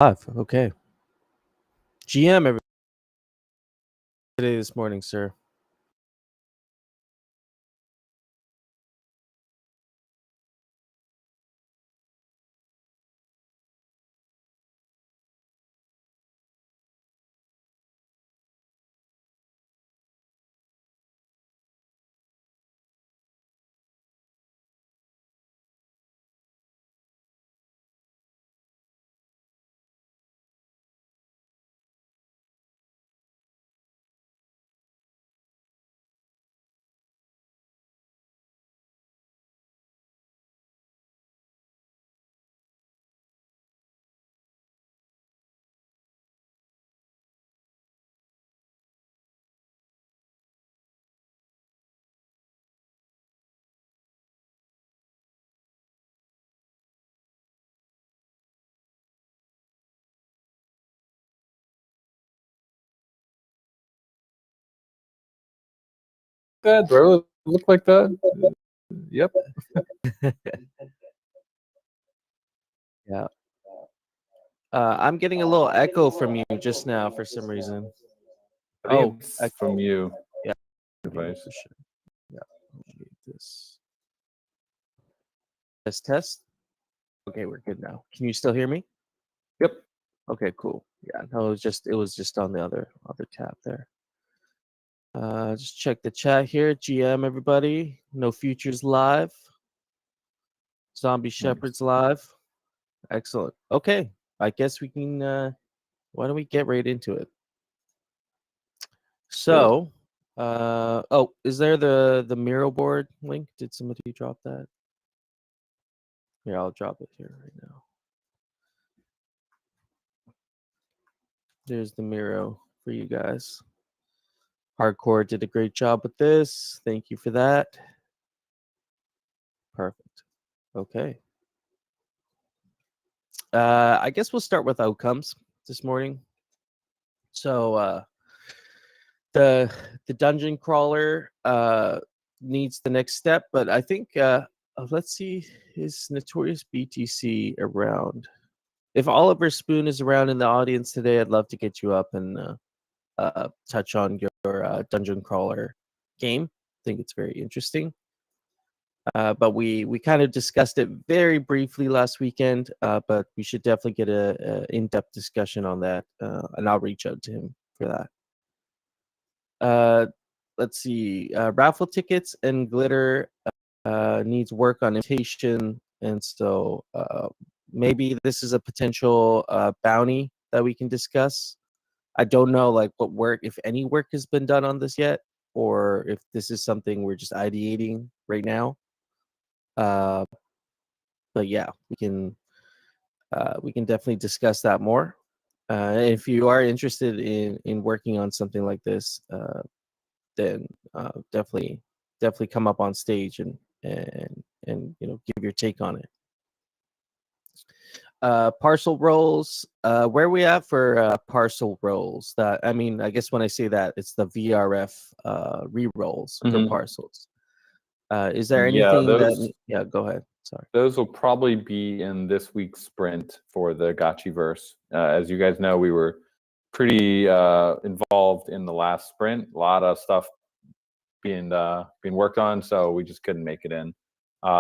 Okay. GM every today this morning, sir. That really look like that? Yep. Yeah. I'm getting a little echo from you just now for some reason. I think Oh, it's from you. Yeah. Device. For sure. Yeah. This test. Okay, we're good now. Can you still hear me? Yep. Okay, cool. Yeah, no, it was just on the other tab there. Just check the chat here. GM everybody. No Futures live. ZombieShepherd's live. Excellent. Okay. I guess we can why don't we get right into it? So, oh, is there the Miro board link? Did somebody drop that? Here, I'll drop it here right now. There's the Miro for you guys. Hardcore did a great job with this. Thank you for that. Perfect. Okay. I guess we'll start with outcomes this morning. So the dungeon crawler needs the next step, but I think let's see, is Notorious BTC around? If Oliver Spoon is around in the audience today, I'd love to get you up and touch on your dungeon crawler game. I think it's very interesting. But we kind of discussed it very briefly last weekend, but we should definitely get a in-depth discussion on that, and I'll reach out to him for that. Let's see, raffle tickets and glitter needs work on imitation, and so maybe this is a potential bounty that we can discuss. I don't know like what work, if any work has been done on this yet, or if this is something we're just ideating right now. But yeah, we can definitely discuss that more. If you are interested in working on something like this, then definitely come up on stage and give your take on it. Parcel rolls, where are we at for parcel rolls? That, I mean, I guess when I say that, it's the VRF re-rolls for parcels. Is there anything yeah, go ahead. Sorry. Those will probably be in this week's sprint for the Gotchiverse. As you guys know, we were pretty involved in the last sprint. A lot of stuff being worked on, so we just couldn't make it in.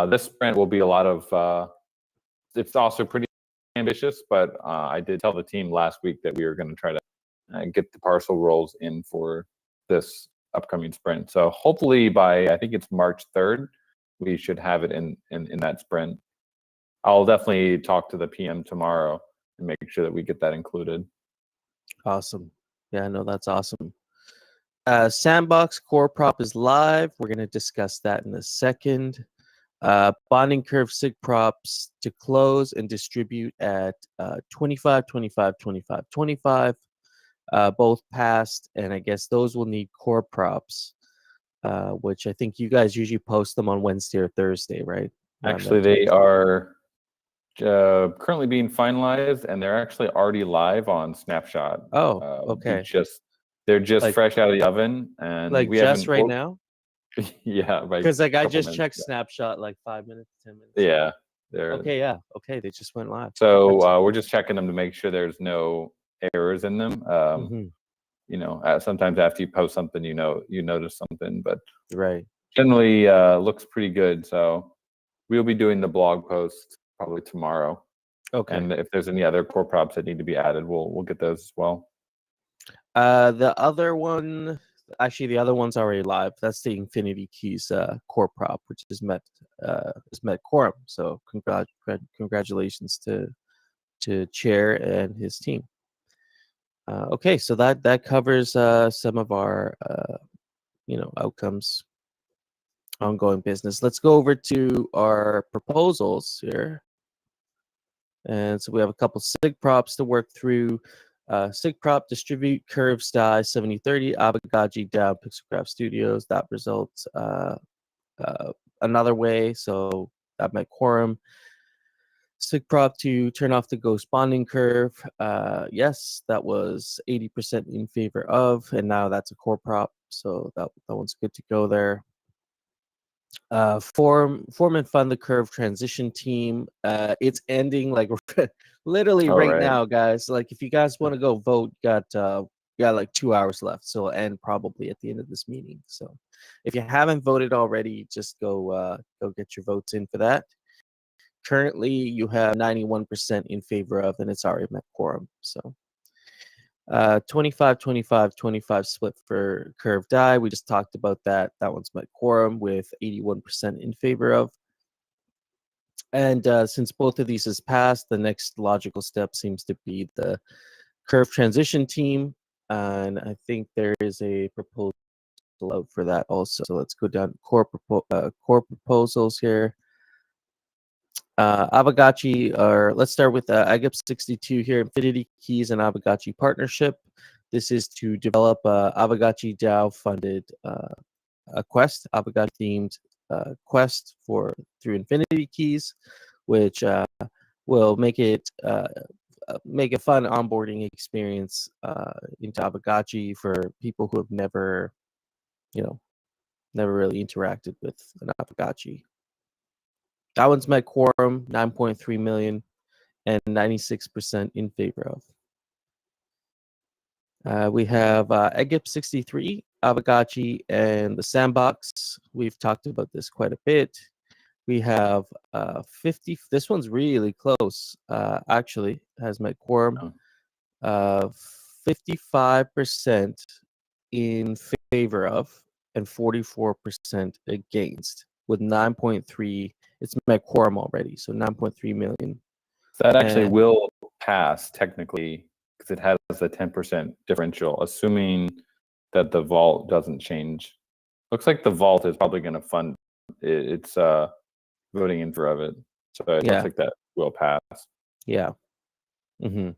This sprint will be a lot of. It's also pretty ambitious, but I did tell the team last week that we were going to try to get the parcel rolls in for this upcoming sprint. So hopefully by, I think it's March 3rd, we should have it in that sprint. I'll definitely talk to the PM tomorrow and make sure that we get that included. Awesome. Yeah, no, that's awesome. Sandbox core prop is live. We're going to discuss that in a second. Bonding curve sig props to close and distribute at 25, 25, 25, 25. Both passed, and I guess those will need core props, which I think you guys usually post them on Wednesday or Thursday, right? Actually, they are currently being finalized, and they're actually already live on Snapshot. Oh, okay. They're just like, fresh out of the oven, and like we just haven't right now. Yeah, because like I just checked Snapshot like 5 minutes, 10 minutes. Yeah, Okay, yeah. Okay, they just went live. So we're just checking them to make sure there's no errors in them. Sometimes after you post something, you notice something, but Right. generally looks pretty good. So we'll be doing the blog post probably tomorrow. Okay. And if there's any other core props that need to be added, we'll get those as well. The other one, actually, the other one's already live. That's the Infinity Keys core prop, which has met quorum. So congratulations to Chair and his team. Okay, so that covers some of our outcomes, ongoing business. Let's go over to our proposals here. And so we have a couple SIG props to work through. SIG prop, distribute curves die 7030, Aavegotchi DAO, Pixelcraft Studios. That results another way, so that met quorum. SIG prop to turn off the ghost bonding curve. Yes, that was 80% in favor of, and now that's a core prop, so that one's good to go there. Form and fund the curve transition team. It's ending like literally right now, guys. Like if you guys want to go vote, you got like 2 hours left, so it'll end probably at the end of this meeting. So if you haven't voted already, just go get your votes in for that. Currently you have 91% in favor of, and it's already met quorum. So 25 25 25 split for curve die. We just talked about that. That one's met quorum with 81% in favor of. And since both of these has passed, the next logical step seems to be the curve transition team, and I think there is a proposal out for that also. So let's go down to core proposals here. Aavegotchi, or let's start with Agip 62 here. Infinity Keys and Aavegotchi partnership. This is to develop Aavegotchi DAO funded a quest, Aavegotchi themed quest through Infinity Keys, which will make a fun onboarding experience into Aavegotchi for people who have never really interacted with an Aavegotchi. That one's met quorum, 9.3 million, and 96% in favor of. We have Agip 63, Aavegotchi, and the Sandbox. We've talked about this quite a bit. We have 50. This one's really close. Actually, has met quorum. 55% in favor of, and 44% against, with 9.3. It's met quorum already, so 9.3 million. That actually will pass technically because it has a 10% differential, assuming that the vault doesn't change. Looks like the vault is probably going to fund it's voting in favor of it, so it looks like that will pass. Yeah. And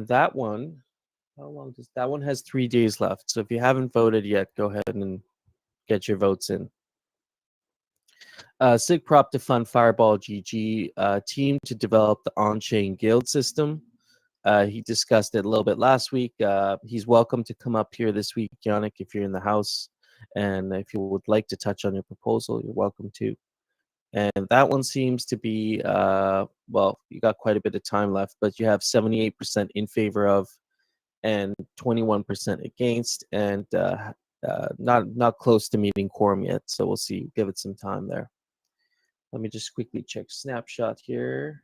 that one, how long does that one has 3 days left? So if you haven't voted yet, go ahead and get your votes in. SIG prop to fund Fireball GG team to develop the on-chain guild system. He discussed it a little bit last week. He's welcome to come up here this week, Yannick, if you're in the house. And if you would like to touch on your proposal, you're welcome to. And that one seems to be, well, you got quite a bit of time left, but you have 78% in favor of and 21% against, and not close to meeting quorum yet. So we'll see. Give it some time there. Let me just quickly check snapshot here.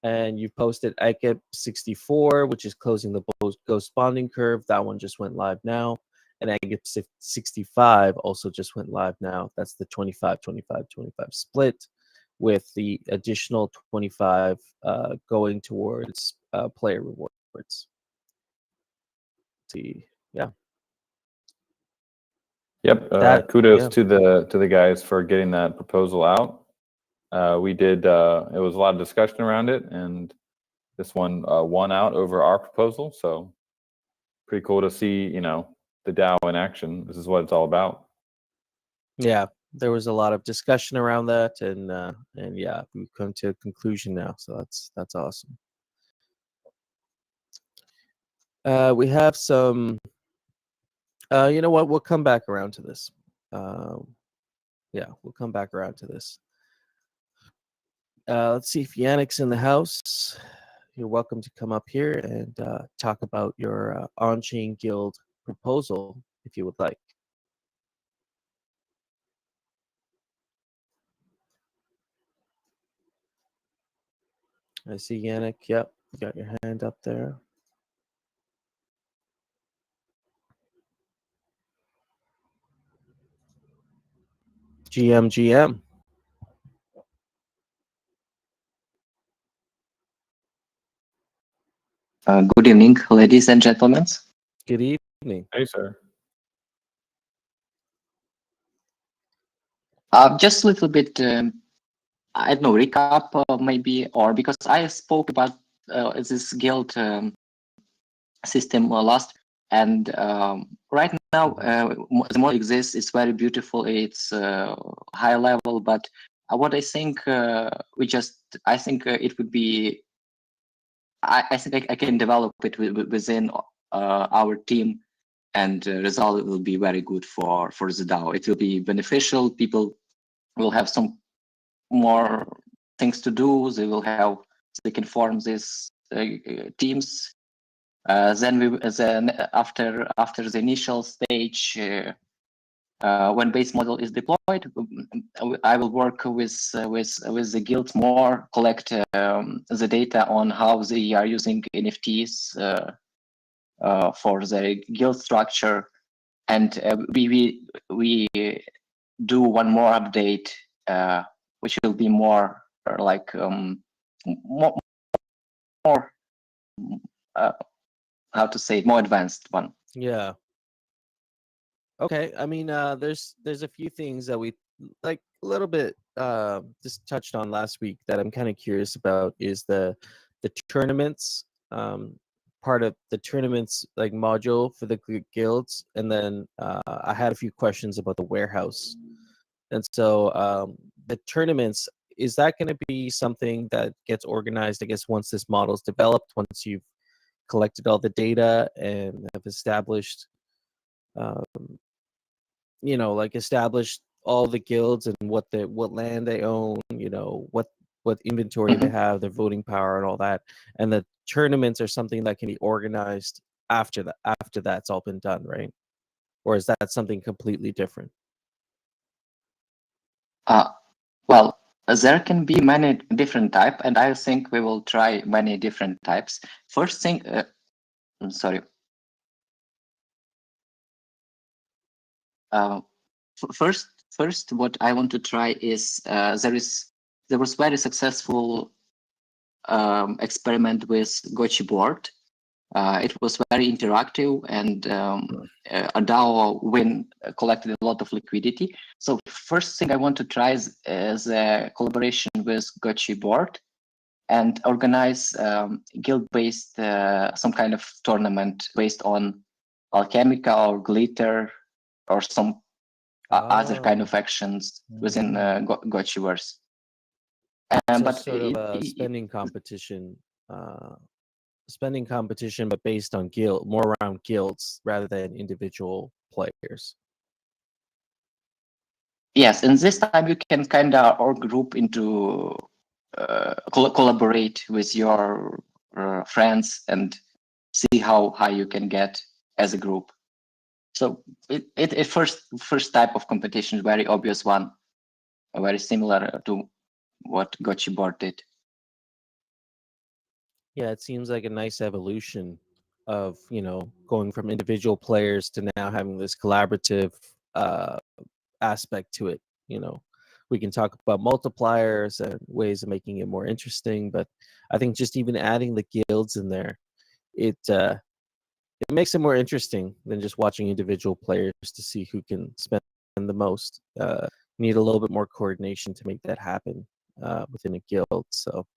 And you posted Agip 64, which is closing the ghost bonding curve. That one just went live now. And Agip 65 also just went live now. That's the 25 25 25 split, with the additional 25 going towards player rewards. See, yeah. Yep. Kudos to the guys for getting that proposal out. We did. It was a lot of discussion around it, and this one won out over our proposal. So pretty cool to see, the DAO in action. This is what it's all about. Yeah, there was a lot of discussion around that, and yeah, we've come to a conclusion now. So that's awesome. We have some. You know what? We'll come back around to this. Yeah, we'll come back around to this. Let's see if Yannick's in the house. You're welcome to come up here and talk about your on-chain guild proposal if you would like. I see Yannick. Yep, you got your hand up there. GM. Good evening, ladies and gentlemen. Good evening. Hey, sir. Just a little bit, I don't know, recap maybe, or because I spoke about this guild system last, and right now the model exists. It's very beautiful. It's high level, but what I think I think it would be. I think I can develop it within our team, and the result will be very good for the DAO. It will be beneficial. People will have some more things to do. They can form these teams. Then after the initial stage, when base model is deployed, I will work with the guild more, collect the data on how they are using NFTs for the guild structure, and we do one more update, which will be more like more how to say it, more advanced one. Yeah. Okay. I mean, there's a few things that we like a little bit just touched on last week that I'm kind of curious about is the tournaments, part of the tournaments like module for the guilds, and then I had a few questions about the warehouse. And so the tournaments, is that going to be something that gets organized, I guess, once this model's developed, once you've collected all the data and have established like established all the guilds and what land they own, what inventory they have, their voting power and all that. And the tournaments are something that can be organized after that's all been done, right? Or is that something completely different? Well, there can be many different types, and I think we will try many different types. First thing, sorry. First, what I want to try is there was very successful experiment with Gotchi board. It was very interactive, and a DAO collected a lot of liquidity. So first thing I want to try is a collaboration with Gotchi board and organize guild-based some kind of tournament based on Alchemica or Glitter or some other kind of actions within Gotchiverse. So but sort of a spending competition, but based on more around guilds rather than individual players. Yes, and this time you can kind of or group into collaborate with your friends and see how high you can get as a group. So it first type of competition, very obvious one, very similar to what Gotchi board did. Yeah, it seems like a nice evolution of going from individual players to now having this collaborative aspect to it. We can talk about multipliers and ways of making it more interesting, but I think just even adding the guilds in there, it makes it more interesting than just watching individual players to see who can spend the most. Need a little bit more coordination to make that happen within a guild. So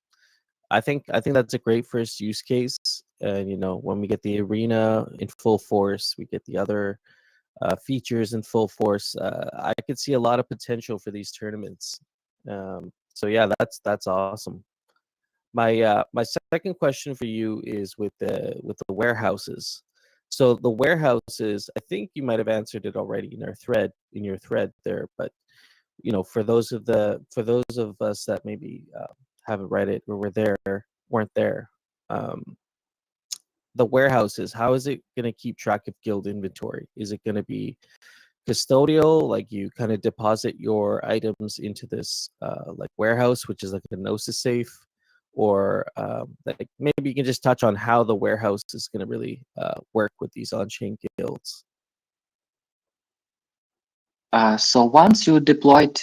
I think that's a great first use case. And when we get the arena in full force, we get the other features in full force. I could see a lot of potential for these tournaments. So yeah, that's awesome. My second question for you is with the warehouses. So the warehouses, I think you might have answered it already in your thread there, but for those of us that maybe haven't read it or weren't there. The warehouses, how is it going to keep track of guild inventory? Is it going to be custodial, like you kind of deposit your items into this like warehouse, which is like a gnosis safe, or like maybe you can just touch on how the warehouse is going to really work with these on-chain guilds? So once you deployed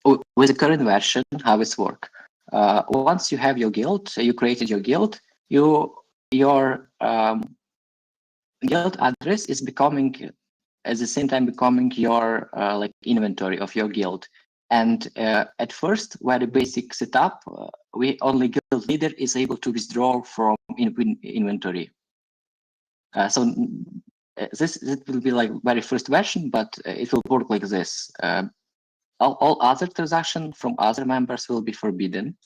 with the current version, how it's work. Once you have your guild, you created your guild, your guild address is becoming at the same time becoming your like inventory of your guild. And at first, very basic setup, we only guild leader is able to withdraw from inventory. So this will be like very first version, but it will work like this. All other transactions from other members will be forbidden,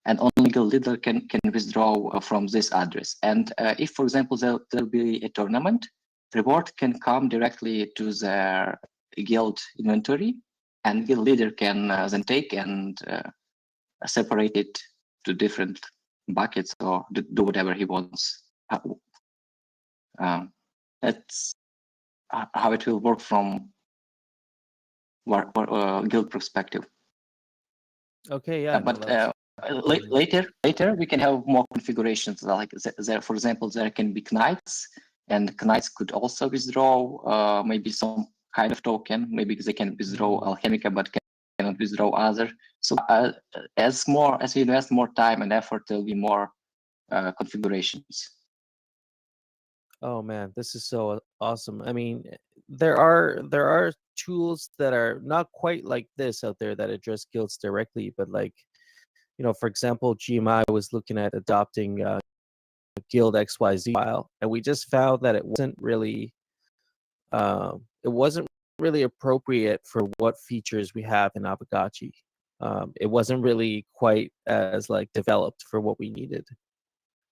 and only guild leader can withdraw from this address. And if, for example, there'll be a tournament, reward can come directly to their guild inventory, and guild leader can then take and separate it to different buckets or do whatever he wants. That's how it will work from guild perspective. Okay, yeah. But Mhm. later we can have more configurations. Like there, for example, there can be knights, and knights could also withdraw maybe some kind of token. Maybe they can withdraw Alchemica, but cannot withdraw other. So as we invest more time and effort, there'll be more configurations. Oh man, this is so awesome. I mean, there are tools that are not quite like this out there that address guilds directly, but like, for example, GMI was looking at adopting guild XYZ file, and we just found that it wasn't really appropriate for what features we have in Aavegotchi. It wasn't really quite as like developed for what we needed.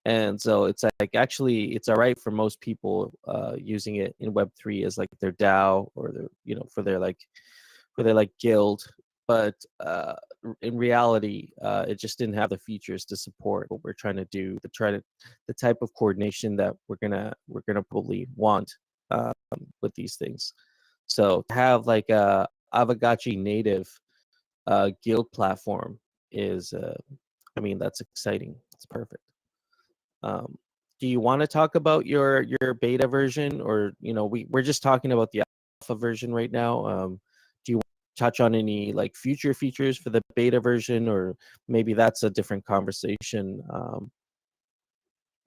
And so it's like actually it's all right for most people using it in Web3 as like their DAO or their for their like guild, but in reality it just didn't have the features to support what we're trying to do, the type of coordination that we're gonna probably want with these things. So to have like a Aavegotchi native guild platform is I mean, that's exciting. It's perfect. Do you want to talk about your beta version, or we're just talking about the alpha version right now? Do you want to touch on any like future features for the beta version, or maybe that's a different conversation?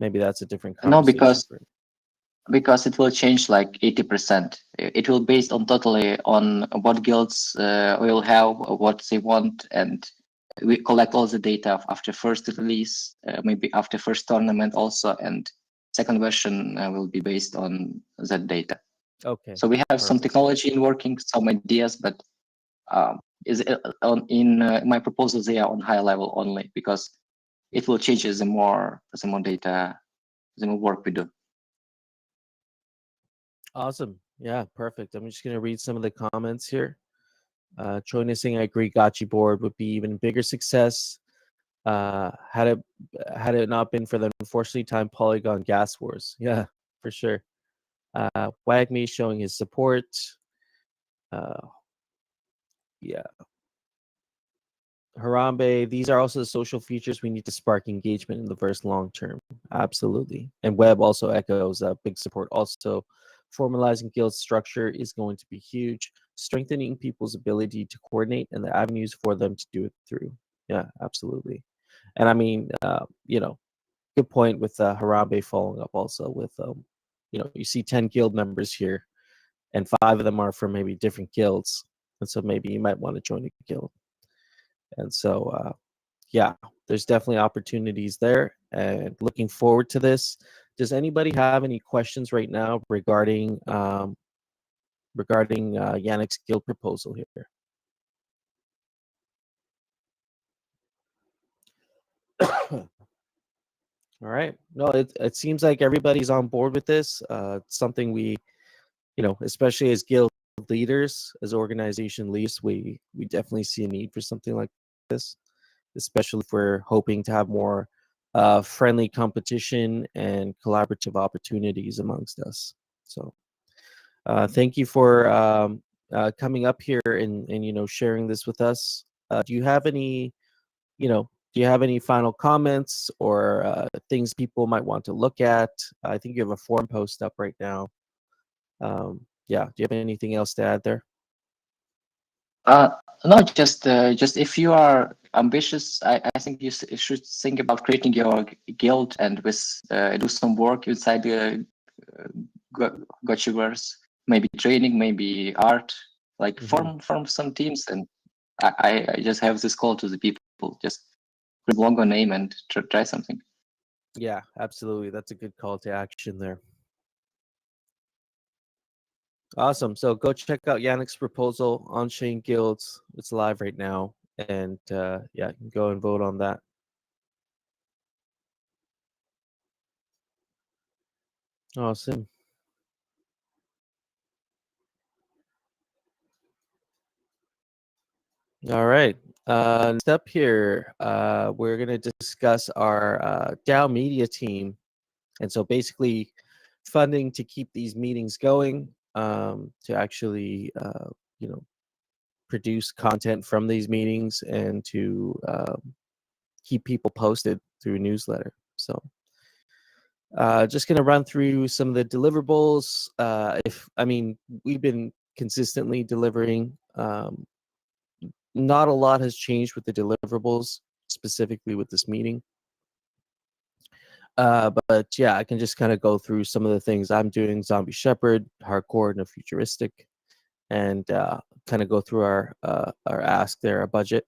Maybe that's a different No, conversation. because it will change like 80%. It will based on totally on what guilds will have, what they want, and we collect all the data after first release, maybe after first tournament also, and second version will be based on that data. Okay. So we have some technology in working, some ideas, but in my proposals they are on high level only because it will change the more data, the more work we do. Awesome. Yeah, perfect. I'm just gonna read some of the comments here. Troy is saying, I agree, Gotchi board would be even bigger success. Had it not been for the unfortunately timed Polygon gas wars. Yeah, for sure. Wagme showing his support. Yeah. Harambe, these are also the social features we need to spark engagement in the verse long term. Absolutely. And Webb also echoes big support. Also, formalizing guild structure is going to be huge. Strengthening people's ability to coordinate and the avenues for them to do it through. Yeah, absolutely. And I mean, good point with Harambe following up also with, you see 10 guild members here, and 5 of them are from maybe different guilds. And so maybe you might want to join a guild. And so, yeah, there's definitely opportunities there, and looking forward to this. Does anybody have any questions right now regarding Yannick's guild proposal here? All right. No, it seems like everybody's on board with this. It's something we, especially as guild leaders, as organization leaders, we definitely see a need for something like this. especially if we're hoping to have more friendly competition and collaborative opportunities amongst us. So thank you for coming up here and sharing this with us. Do you have any final comments or things people might want to look at? I think you have a forum post up right now. Yeah, do you have anything else to add there? No, just if you are ambitious, I think you should think about creating your guild and do some work inside the Gotchiverse, maybe training, maybe art, like form some teams. And I just have this call to the people: just blog a name and try something. Yeah, absolutely. That's a good call to action there. Awesome. So go check out Yannick's proposal on Chain Guilds. It's live right now. And yeah, you can go and vote on that. Awesome. All right. Next up here, we're going to discuss our DAO media team. And so basically funding to keep these meetings going, to actually, produce content from these meetings and to keep people posted through a newsletter. So just going to run through some of the deliverables. We've been consistently delivering. Not a lot has changed with the deliverables, specifically with this meeting. But yeah, I can just kind of go through some of the things I'm doing: ZombieShepherd, hardcore, no futuristic, and kind of go through our ask there, our budget.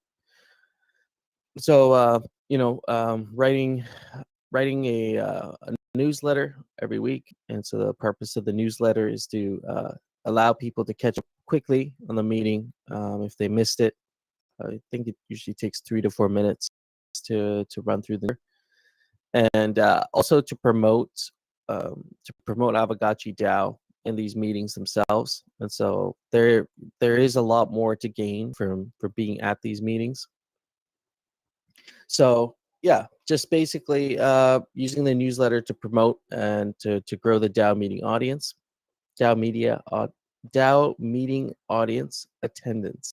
So writing a newsletter every week, and so the purpose of the newsletter is to allow people to catch up quickly on the meeting if they missed it. I think it usually takes 3 to 4 minutes to run through there, and also to promote Aavegotchi DAO in these meetings themselves. And so there is a lot more to gain for being at these meetings. So yeah, just basically using the newsletter to promote and to grow the DAO meeting audience, DAO meeting audience attendance.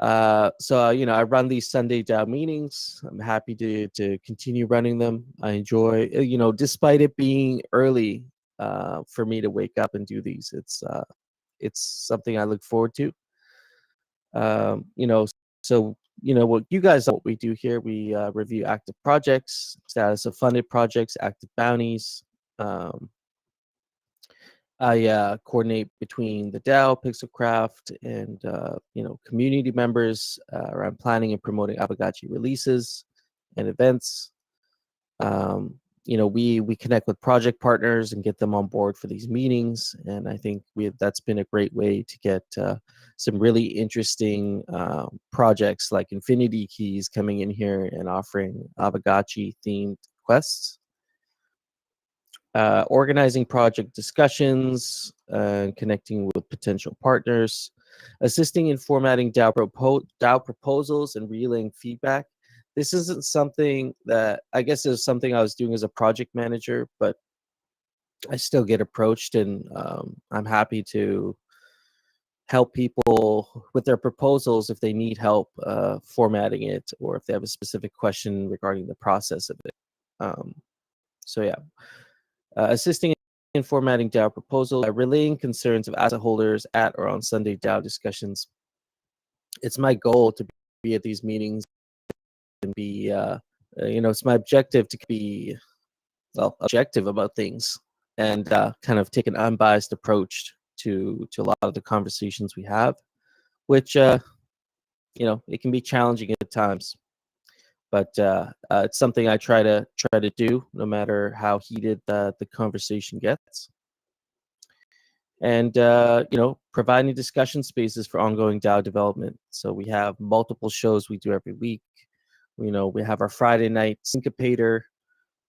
So I run these Sunday DAO meetings. I'm happy to continue running them. I enjoy, despite it being early for me to wake up and do these. It's something I look forward to. So what we do here, we review active projects, status of funded projects, active bounties. I coordinate between the DAO, Pixelcraft, and community members around planning and promoting Aavegotchi releases and events. We connect with project partners and get them on board for these meetings, and I think that's been a great way to get some really interesting projects like Infinity Keys coming in here and offering Aavegotchi themed quests. Organizing project discussions and connecting with potential partners, assisting in formatting DAO proposals and relaying feedback. This isn't something that I guess is something I was doing as a project manager, but I still get approached, and I'm happy to help people with their proposals if they need help formatting it, or if they have a specific question regarding the process of it. So yeah. Assisting in formatting DAO proposals, relaying concerns of asset holders at or on Sunday DAO discussions. It's my goal to be at these meetings and be, it's my objective to be, objective about things and kind of take an unbiased approach to a lot of the conversations we have, which, it can be challenging at times. But it's something I try to do, no matter how heated the conversation gets. And providing discussion spaces for ongoing DAO development. So we have multiple shows we do every week. We have our Friday night Syncopator.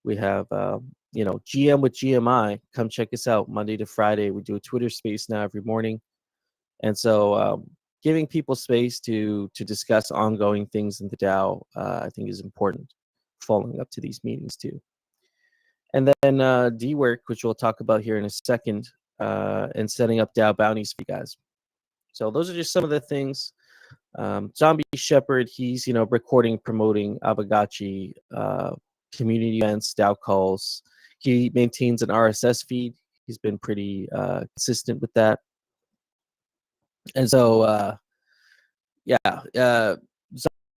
We have GM with GMI. Come check us out Monday to Friday. We do a Twitter space now every morning. And so giving people space to discuss ongoing things in the DAO, I think is important, following up to these meetings too. And then D work, which we'll talk about here in a second, and setting up DAO bounties for you guys. So those are just some of the things. ZombieShepherd, he's recording, promoting Aavegotchi, community events, DAO calls. He maintains an RSS feed. He's been pretty consistent with that. And so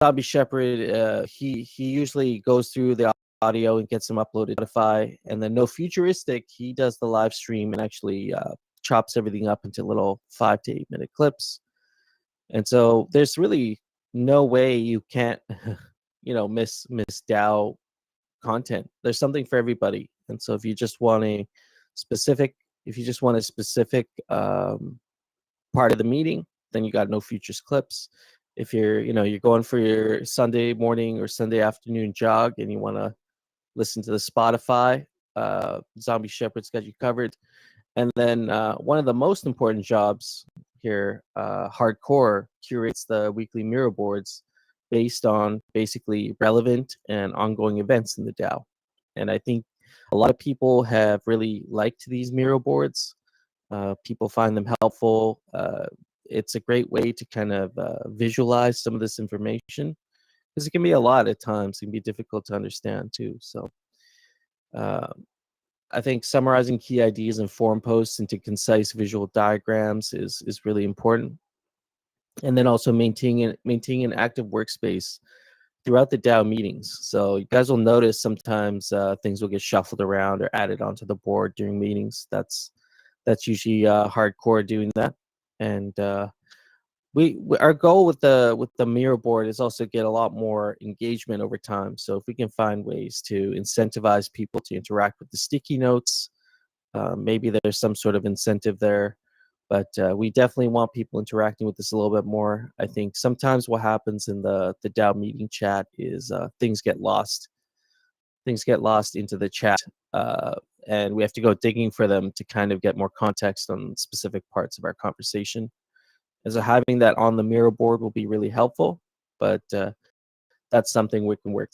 ZombieShepherd, he usually goes through the audio and gets them uploaded to Spotify. And then No Futuristic, he does the live stream and actually chops everything up into little 5 to 8 minute clips. And so there's really no way you can't, miss DAO content. There's something for everybody. And so if you just want a specific part of the meeting, then you got No Futures clips. If you're going for your Sunday morning or Sunday afternoon jog and you want to listen to the Spotify, ZombieShepherd's got you covered. And then one of the most important jobs here, Hardcore curates the weekly mirror boards based on basically relevant and ongoing events in the DAO. And I think a lot of people have really liked these mirror boards. People find them helpful. It's a great way to kind of visualize some of this information, because it can be a lot at times. It can be difficult to understand too. So I think summarizing key ideas in forum posts into concise visual diagrams is really important. And then also maintaining an active workspace throughout the DAO meetings. So you guys will notice sometimes things will get shuffled around or added onto the board during meetings. That's usually Hardcore doing that. And our goal with the mirror board is also get a lot more engagement over time. So if we can find ways to incentivize people to interact with the sticky notes, maybe there's some sort of incentive there. But we definitely want people interacting with this a little bit more. I think sometimes what happens in the DAO meeting chat is things get lost. Things get lost into the chat, and we have to go digging for them to kind of get more context on specific parts of our conversation. And so having that on the mirror board will be really helpful, but that's something we can work.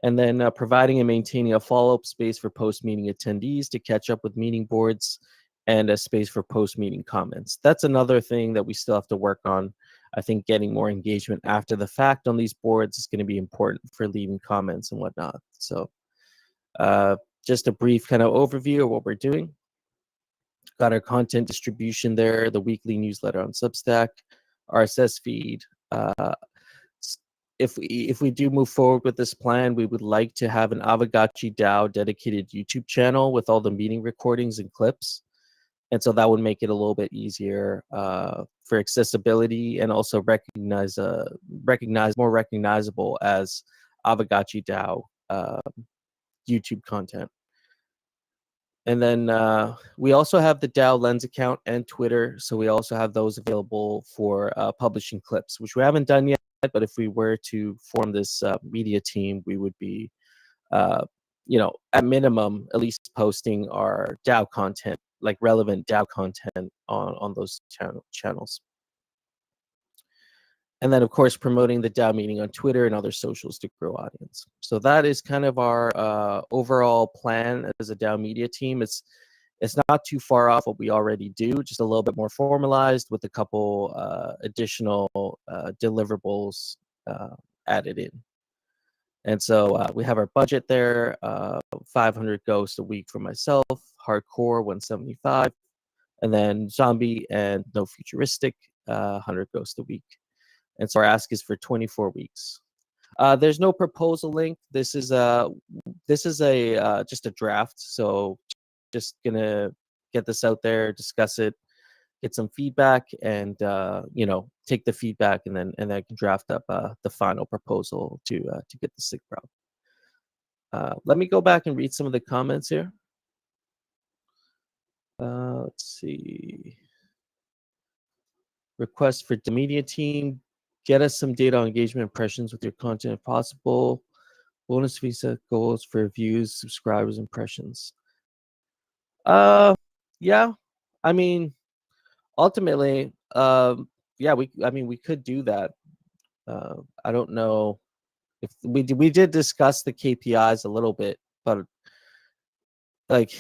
And then providing and maintaining a follow-up space for post-meeting attendees to catch up with meeting boards, and a space for post-meeting comments. That's another thing that we still have to work on. I think getting more engagement after the fact on these boards is going to be important for leaving comments and whatnot. So just a brief kind of overview of what we're doing. Got our content distribution there, the weekly newsletter on Substack, RSS feed. If we do move forward with this plan, we would like to have an Aavegotchi DAO dedicated YouTube channel with all the meeting recordings and clips. And so that would make it a little bit easier for accessibility, and also more recognizable as Aavegotchi DAO YouTube content. And then we also have the DAO Lens account and Twitter. So we also have those available for publishing clips, which we haven't done yet. But if we were to form this media team, we would be, at minimum, at least posting our DAO content, like relevant DAO content on those channels. And then, of course, promoting the DAO meeting on Twitter and other socials to grow audience. So that is kind of our overall plan as a DAO media team. It's not too far off what we already do, just a little bit more formalized with a couple additional deliverables added in. And so we have our budget there, 500 ghosts a week for myself, Hardcore 175, and then Zombie and No Futuristic 100 ghosts a week. And so our ask is for 24 weeks. There's no proposal link. This is just a draft. So just gonna get this out there, discuss it, get some feedback, and take the feedback, and then I can draft up the final proposal to get the SIG route. Let me go back and read some of the comments here. Let's see. Request for the media team. Get us some data on engagement impressions with your content if possible. Bonus visa goals for views, subscribers, impressions. Yeah. I mean, ultimately, yeah, we could do that. I don't know if we did discuss the KPIs a little bit, but like,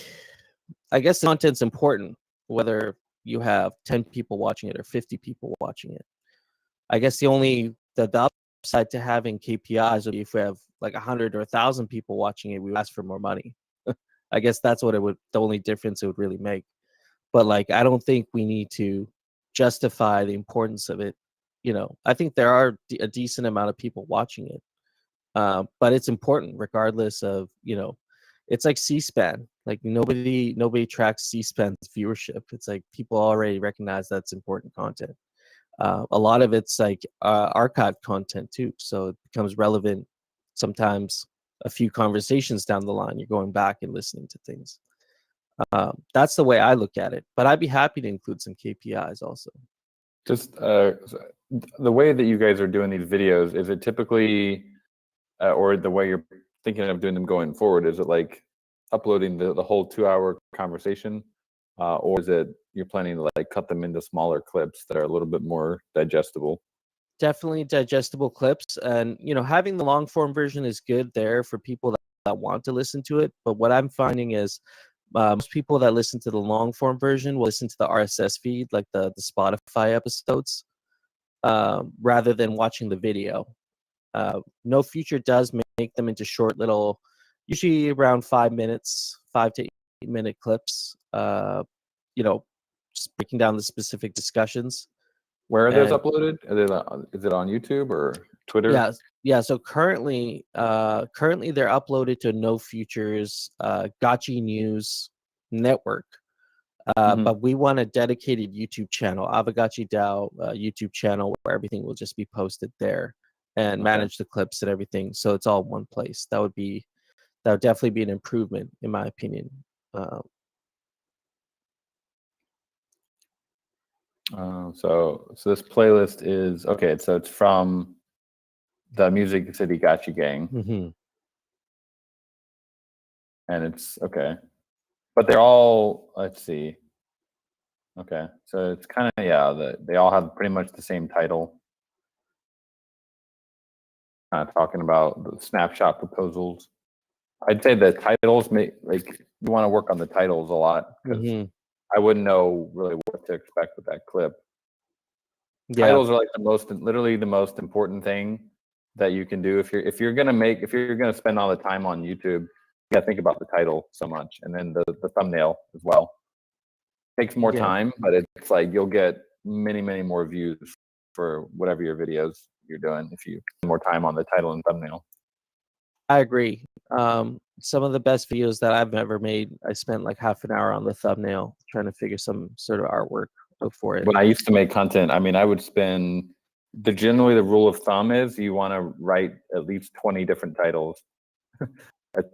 I guess the content's important, whether you have 10 people watching it or 50 people watching it. I guess the upside to having KPIs would be if we have like 100 or 1,000 people watching it, we would ask for more money. I guess that's what the only difference it would really make. But like, I don't think we need to justify the importance of it. I think there are a decent amount of people watching it, but it's important regardless of, it's like C-SPAN. Like nobody tracks C-SPAN's viewership. It's like people already recognize that's important content. A lot of it's like archived content too, so it becomes relevant sometimes a few conversations down the line. You're going back and listening to things. That's the way I look at it, but I'd be happy to include some KPIs also. Just the way that you guys are doing these videos, is it typically, or the way you're thinking of doing them going forward, is it like uploading the whole 2-hour conversation, or is it you're planning to like cut them into smaller clips that are a little bit more digestible? Definitely digestible clips, and having the long form version is good there for people that want to listen to it. But what I'm finding is most people that listen to the long form version will listen to the RSS feed, like the Spotify episodes, rather than watching the video. No Future does make them into short little, usually around 5 minutes, 5 to 8 minute clips. Just breaking down the specific discussions. Where are those uploaded? Is it on YouTube or Twitter? Yeah. So currently they're uploaded to No Future's Gotchi News network. But we want a dedicated YouTube channel, Aavegotchi DAO YouTube channel, where everything will just be posted there and manage the clips and everything. So it's all in one place. That would definitely be an improvement, in my opinion. So this playlist is okay. So it's from the Music City Gotchi Gang, and it's okay. But they're all, let's see. Okay, so it's kind of they all have pretty much the same title. Talking about the snapshot proposals. I'd say the titles you want to work on the titles a lot, because I wouldn't know really what to expect with that clip. Yeah. Titles are like literally the most important thing that you can do if you're gonna spend all the time on YouTube. You gotta think about the title so much, and then the thumbnail as well. It takes more time, but it's like you'll get many more views for whatever your videos you're doing if you spend more time on the title and thumbnail. I agree. Some of the best videos that I've ever made, I spent like half an hour on the thumbnail trying to figure some sort of artwork for it. When I used to make content, I mean, I would spend generally the rule of thumb is you want to write at least 20 different titles.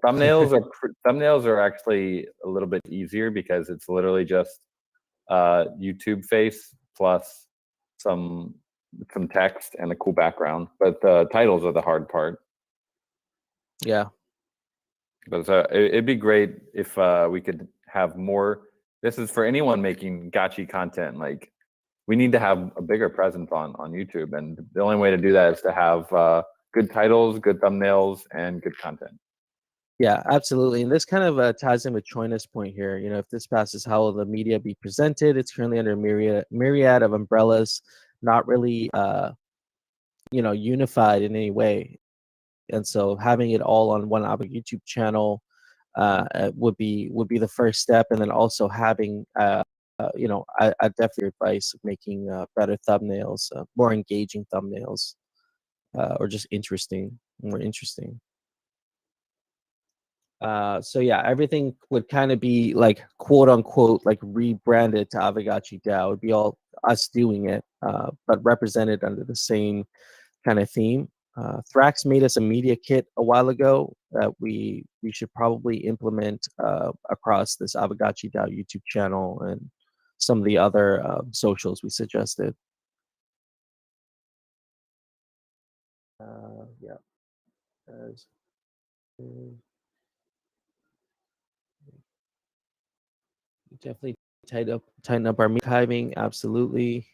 Thumbnails are actually a little bit easier because it's literally just YouTube face plus some text and a cool background. But the titles are the hard part. Yeah. But it'd be great if we could have more. This is for anyone making Gotchi content. Like, we need to have a bigger presence on YouTube, and the only way to do that is to have good titles, good thumbnails, and good content. Yeah, absolutely. And this kind of ties in with Choina's point here. If this passes, how will the media be presented? It's currently under myriad of umbrellas, not really unified in any way. And so having it all on one YouTube channel would be the first step. And then also having I definitely advise making better thumbnails, more engaging thumbnails, or just more interesting. So yeah, everything would kind of be like quote unquote like rebranded to Aavegotchi DAO. It would be all us doing it, but represented under the same kind of theme. Thrax made us a media kit a while ago that we should probably implement across this Aavegotchi DAO YouTube channel and some of the other socials we suggested. Yeah. Definitely tighten up our archiving, absolutely.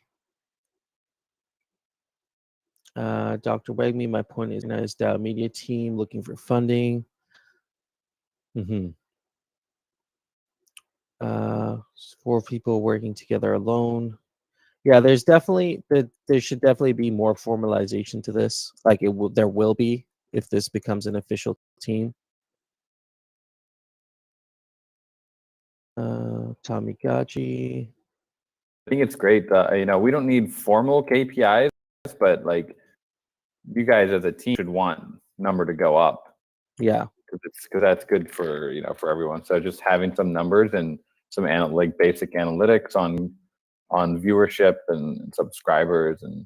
Dr. Wegme, my point is, organized DAO media team looking for funding. 4 people working together alone. Yeah, there should definitely be more formalization to this. Like there will be if this becomes an official team. Aavegotchi. I think it's great. We don't need formal KPIs, but like you guys as a team should want number to go up. Yeah, because that's good for for everyone. So just having some numbers and some basic analytics on viewership and subscribers and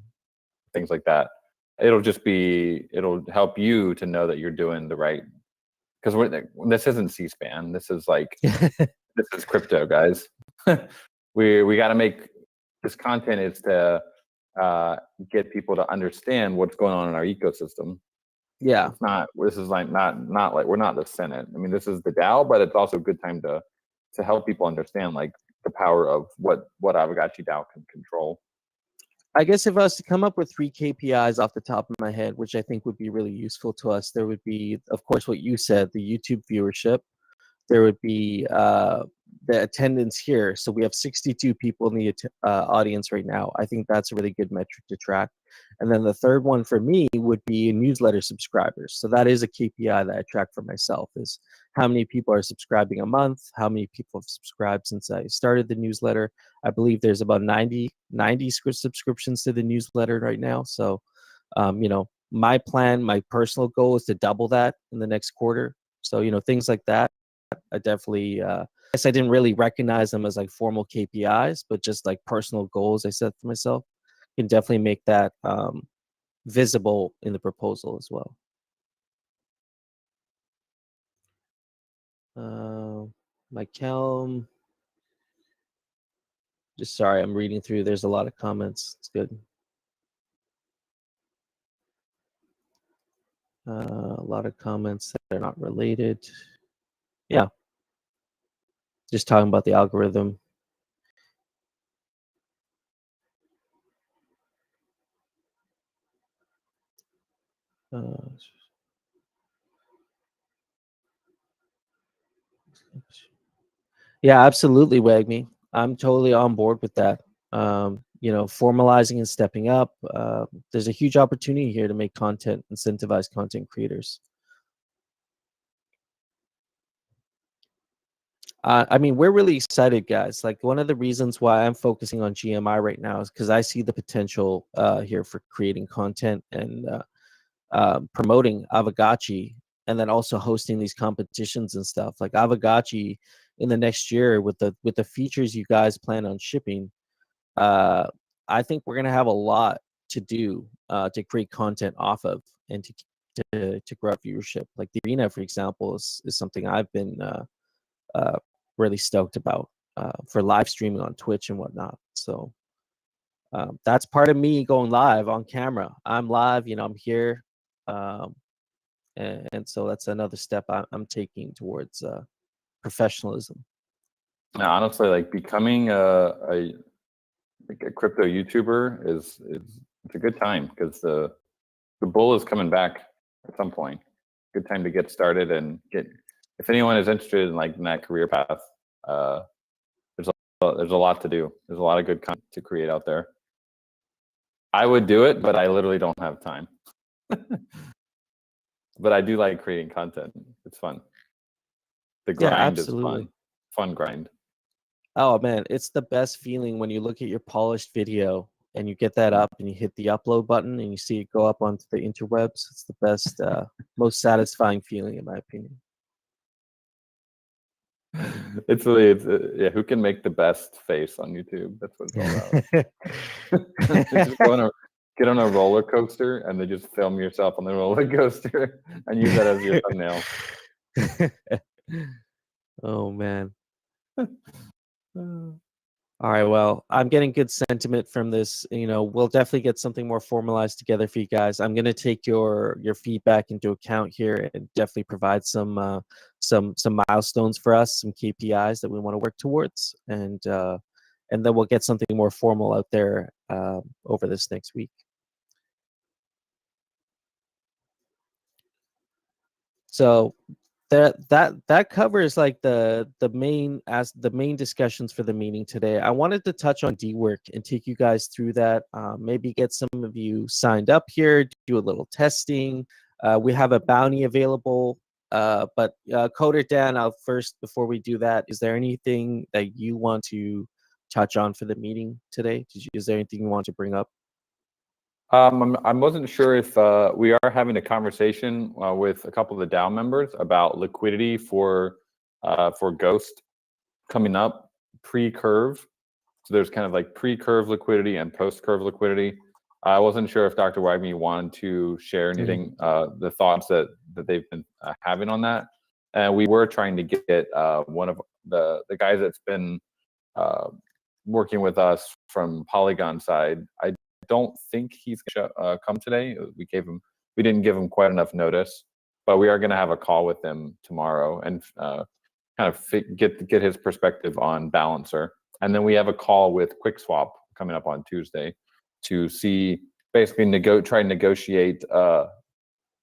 things like that. It'll help you to know that you're doing the right. Because this isn't C-SPAN. This is like this is crypto, guys. we got to make this content is to get people to understand what's going on in our ecosystem. Yeah, it's not. This is like not like we're not the Senate. I mean, this is the DAO, but it's also a good time to help people understand like the power of what Aavegotchi DAO can control. I guess if I was to come up with 3 KPIs off the top of my head, which I think would be really useful to us, there would be, of course, what you said, the YouTube viewership. There would be the attendance here. So we have 62 people in the audience right now. I think that's a really good metric to track. And then the third one for me would be newsletter subscribers. So that is a KPI that I track for myself, is how many people are subscribing a month, how many people have subscribed since I started the newsletter. I believe there's about 90 subscriptions to the newsletter right now. So, my plan, my personal goal is to double that in the next quarter. So, things like that. I definitely, I guess I didn't really recognize them as like formal KPIs, but just like personal goals I set for myself. Can definitely make that visible in the proposal as well. Mike Kelm. Just sorry, I'm reading through. There's a lot of comments. It's good. A lot of comments that are not related. Yeah. Just talking about the algorithm. Yeah, absolutely, Wagme. I'm totally on board with that. Formalizing and stepping up. There's a huge opportunity here to make content, incentivize content creators. I mean, we're really excited, guys. Like, one of the reasons why I'm focusing on GMI right now is because I see the potential here for creating content and promoting Aavegotchi, and then also hosting these competitions and stuff. Like Aavegotchi in the next year with the features you guys plan on shipping, I think we're gonna have a lot to do to create content off of and to grow viewership. Like the arena, for example, is something I've been really stoked about for live streaming on Twitch and whatnot. So that's part of me going live on camera. I'm live, I'm here. And so that's another step I'm taking towards professionalism. Now, honestly, like becoming a crypto YouTuber is it's a good time because the bull is coming back at some point. Good time to get started and if anyone is interested in that career path, there's a lot to do. There's a lot of good content to create out there. I would do it, but I literally don't have time. But I do like creating content. It's fun. The grind is fun. Fun grind. Oh man, it's the best feeling when you look at your polished video and you get that up and you hit the upload button and you see it go up onto the interwebs. It's the best, most satisfying feeling, in my opinion. It's yeah. Who can make the best face on YouTube? That's what it's all about. Just get on a roller coaster and then just film yourself on the roller coaster and use that as your thumbnail. Oh man. All right, well, I'm getting good sentiment from this. We'll definitely get something more formalized together for you guys. I'm going to take your feedback into account here and definitely provide some milestones for us, some KPIs that we want to work towards, and then we'll get something more formal out there over this next week. So that covers like the main discussions for the meeting today. I wanted to touch on D-work and take you guys through that. Maybe get some of you signed up here, do a little testing. We have a bounty available. But Coder Dan, out first before we do that. Is there anything that you want to touch on for the meeting today? Is there anything you want to bring up? I wasn't sure if we are having a conversation with a couple of the DAO members about liquidity for Ghost coming up pre-curve. So there's kind of like pre-curve liquidity and post-curve liquidity. I wasn't sure if Dr. Wagme wanted to share anything, the thoughts that they've been having on that. And we were trying to get one of the guys that's been working with us from Polygon side. I don't think he's gonna come today. We didn't give him quite enough notice, but we are going to have a call with him tomorrow and kind of get his perspective on Balancer. And then we have a call with QuickSwap coming up on Tuesday to see, basically try and negotiate a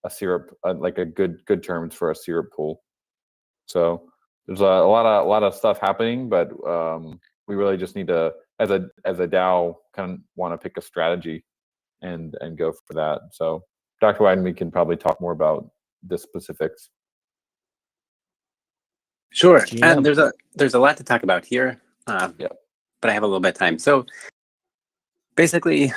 syrup, like a good terms for a syrup pool. So there's a lot of stuff happening, but we really just need to, as a DAO, kind of want to pick a strategy and go for that. So Dr. Wyden can probably talk more about the specifics. Sure. GM. And there's a lot to talk about here, but I have a little bit of time. So basically,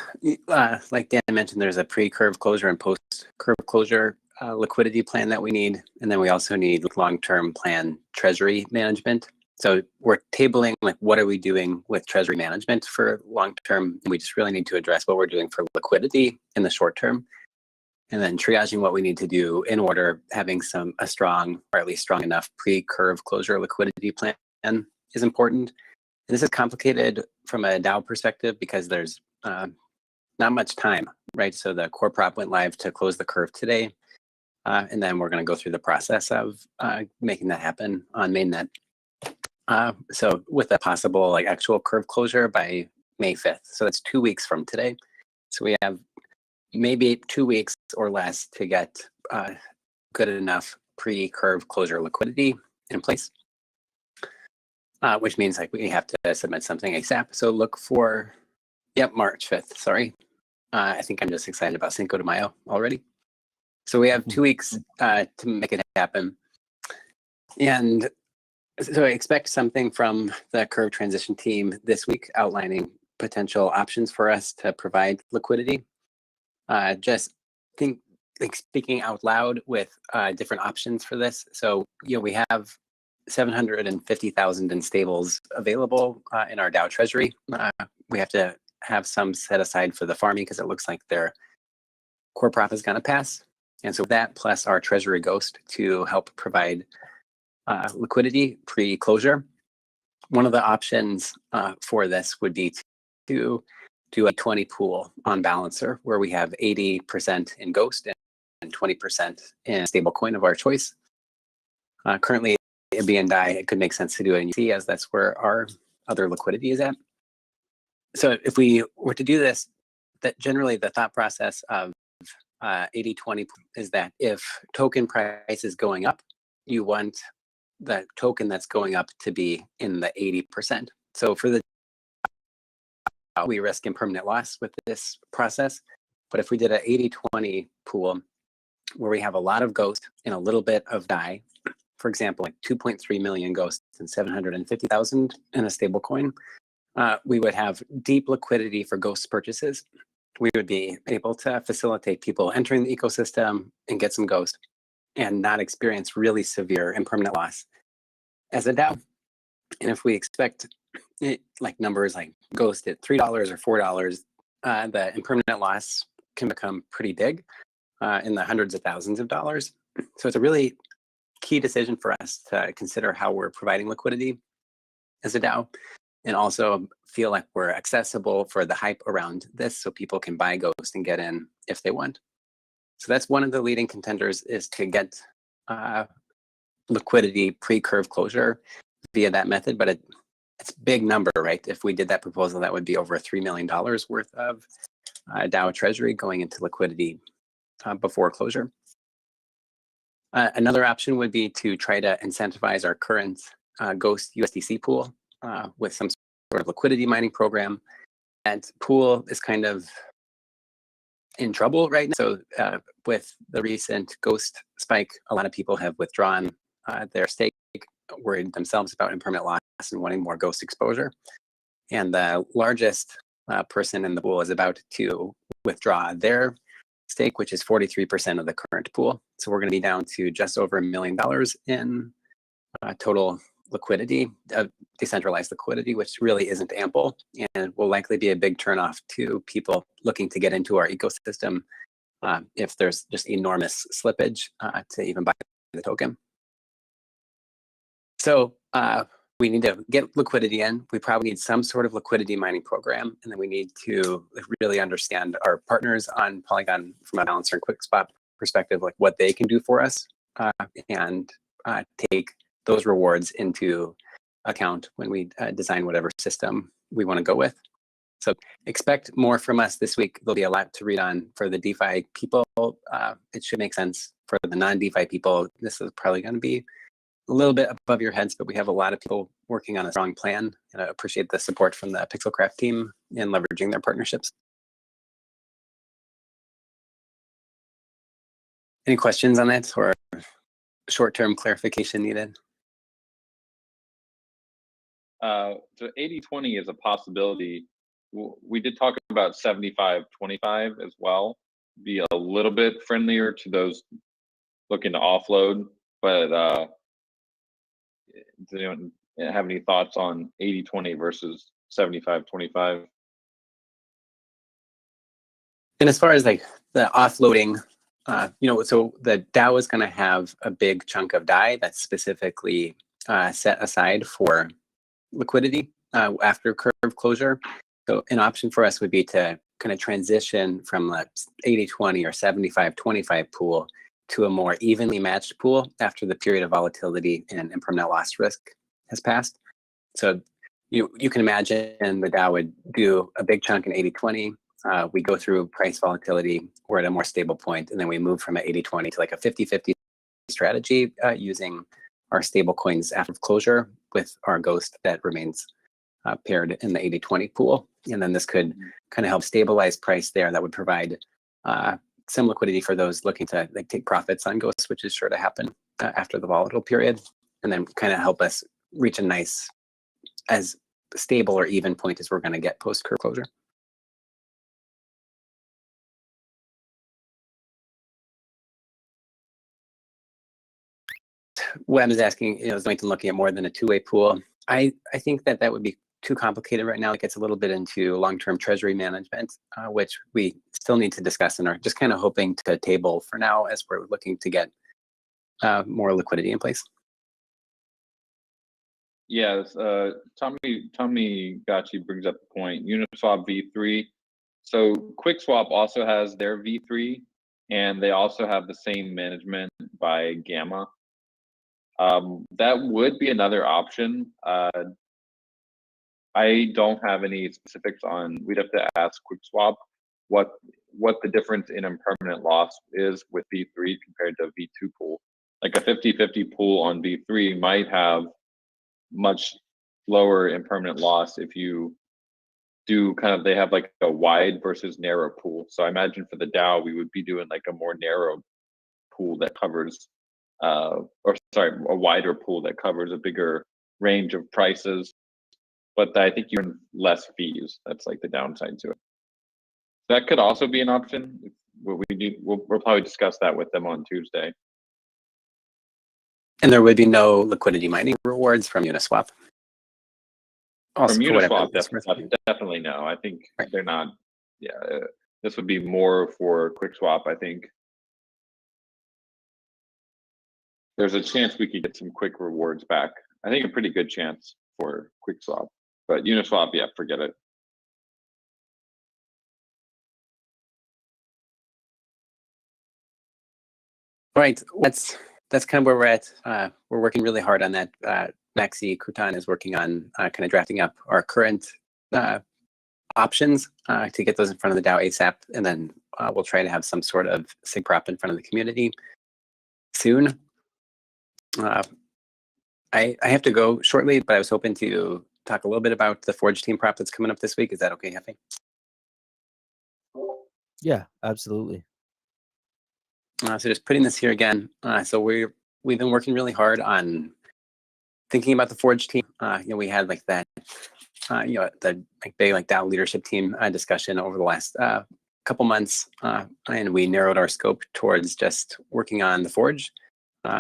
like Dan mentioned, there's a pre-curve closure and post-curve closure liquidity plan that we need. And then we also need long-term plan treasury management. So we're tabling like what are we doing with treasury management for long-term. We just really need to address what we're doing for liquidity in the short term. And then triaging what we need to do in order, having a strong, or at least strong enough pre-curve closure liquidity plan is important. And this is complicated from a DAO perspective because there's not much time, right? So the core prop went live to close the curve today. And then we're going to go through the process of making that happen on mainnet. So with a possible like actual curve closure by May 5th. So that's 2 weeks from today. So we have maybe 2 weeks or less to get good enough pre-curve closure liquidity in place, which means like we have to submit something ASAP. So look for, March 5th, sorry. I think I'm just excited about Cinco de Mayo already. So we have 2 weeks to make it happen. And so I expect something from the curve transition team this week outlining potential options for us to provide liquidity. Just think, like speaking out loud with different options for this. So, we have 750,000 in stables available in our DAO treasury. We have to have some set aside for the farming because it looks like their core prop is going to pass. And so that plus our treasury ghost to help provide liquidity pre-closure. One of the options for this would be to do a 20 pool on Balancer where we have 80% in Ghost and 20% in stablecoin of our choice. Currently, in BNDI, it could make sense to do it in UC as that's where our other liquidity is at. So if we were to do this, that generally the thought process of 80-20 is that if token price is going up, you want the token that's going up to be in the 80%. So for the we risk impermanent loss with this process. But if we did an 80-20 pool where we have a lot of Ghost and a little bit of DAI, for example, like 2.3 million Ghosts and 750,000 in a stable coin, we would have deep liquidity for Ghost purchases. We would be able to facilitate people entering the ecosystem and get some Ghost and not experience really severe impermanent loss as a DAO. And if we expect like numbers like Ghost at $3 or $4, the impermanent loss can become pretty big in the hundreds of thousands of dollars. So it's a really key decision for us to consider how we're providing liquidity as a DAO and also feel like we're accessible for the hype around this so people can buy Ghost and get in if they want. So that's one of the leading contenders is to get liquidity pre-curve closure via that method, but it's a big number, right? If we did that proposal, that would be over $3 million worth of DAO treasury going into liquidity before closure. Another option would be to try to incentivize our current Ghost USDC pool with some sort of liquidity mining program. And pool is kind of in trouble right now. So with the recent Ghost spike, a lot of people have withdrawn their stake, worried themselves about impermanent loss and wanting more Ghost exposure. And the largest person in the pool is about to withdraw their stake, which is 43% of the current pool. So we're going to be down to just over $1 million in total liquidity, decentralized liquidity, which really isn't ample, and will likely be a big turnoff to people looking to get into our ecosystem if there's just enormous slippage to even buy the token. So we need to get liquidity in. We probably need some sort of liquidity mining program, and then we need to really understand our partners on Polygon from a balancer and QuickSwap perspective, like what they can do for us, and take those rewards into account when we design whatever system we want to go with. So expect more from us this week. There'll be a lot to read on for the DeFi people. It should make sense for the non-DeFi people. This is probably going to be a little bit above your heads, but we have a lot of people working on a strong plan, and I appreciate the support from the Pixelcraft team in leveraging their partnerships. Any questions on that or short-term clarification needed? So 80-20 is a possibility. We did talk about 75-25 as well. Be a little bit friendlier to those looking to offload, but does anyone have any thoughts on 80-20 versus 75-25? And as far as like the offloading, so the DAO is going to have a big chunk of DAI that's specifically set aside for liquidity after curve closure. So an option for us would be to kind of transition from the 80-20 or 75-25 pool to a more evenly matched pool after the period of volatility and impermanent loss risk has passed. So you can imagine the DAO would do a big chunk in 80-20. We go through price volatility, we're at a more stable point, and then we move from an 80-20 to like a 50-50 strategy using our stable coins after closure with our Ghost that remains paired in the 80-20 pool. And then this could kind of help stabilize price there. That would provide some liquidity for those looking to like take profits on Ghosts, which is sure to happen after the volatile period, and then kind of help us reach a nice, as stable or even point as we're going to get post curve closure. Web is asking, is Zointon looking at more than a two-way pool? I think that would be too complicated right now. It gets a little bit into long-term treasury management, which we still need to discuss and are just kind of hoping to table for now as we're looking to get more liquidity in place. Yes, Tommy Gotchi brings up the point. Uniswap V3. So QuickSwap also has their V3, and they also have the same management by Gamma. That would be another option. I don't have any specifics on. We'd have to ask QuickSwap what the difference in impermanent loss is with V3 compared to V2 pool. Like a 50-50 pool on V3 might have much lower impermanent loss if you do kind of, they have like a wide versus narrow pool. So I imagine for the DAO, we would be doing like a more narrow pool that covers, a wider pool that covers a bigger range of prices. But I think you earn less fees. That's like the downside to it. That could also be an option. We'll probably discuss that with them on Tuesday. And there would be no liquidity mining rewards from Uniswap. Also, from Uniswap, definitely no. I think they're not. Yeah, this would be more for QuickSwap. I think there's a chance we could get some quick rewards back. I think a pretty good chance for QuickSwap, but Uniswap, yeah, forget it. Right. That's kind of where we're at. We're working really hard on that. Maxi Crouton is working on kind of drafting up our current options to get those in front of the DAO ASAP, and then we'll try to have some sort of SIG prop in front of the community. soon. I have to go shortly, but I was hoping to talk a little bit about the Forge team prop that's coming up this week. Is that okay, Hefe? Yeah, absolutely. So just putting this here again. So we've been working really hard on thinking about the Forge team. We had like that, the big DAO leadership team discussion over the last couple months, and we narrowed our scope towards just working on the Forge,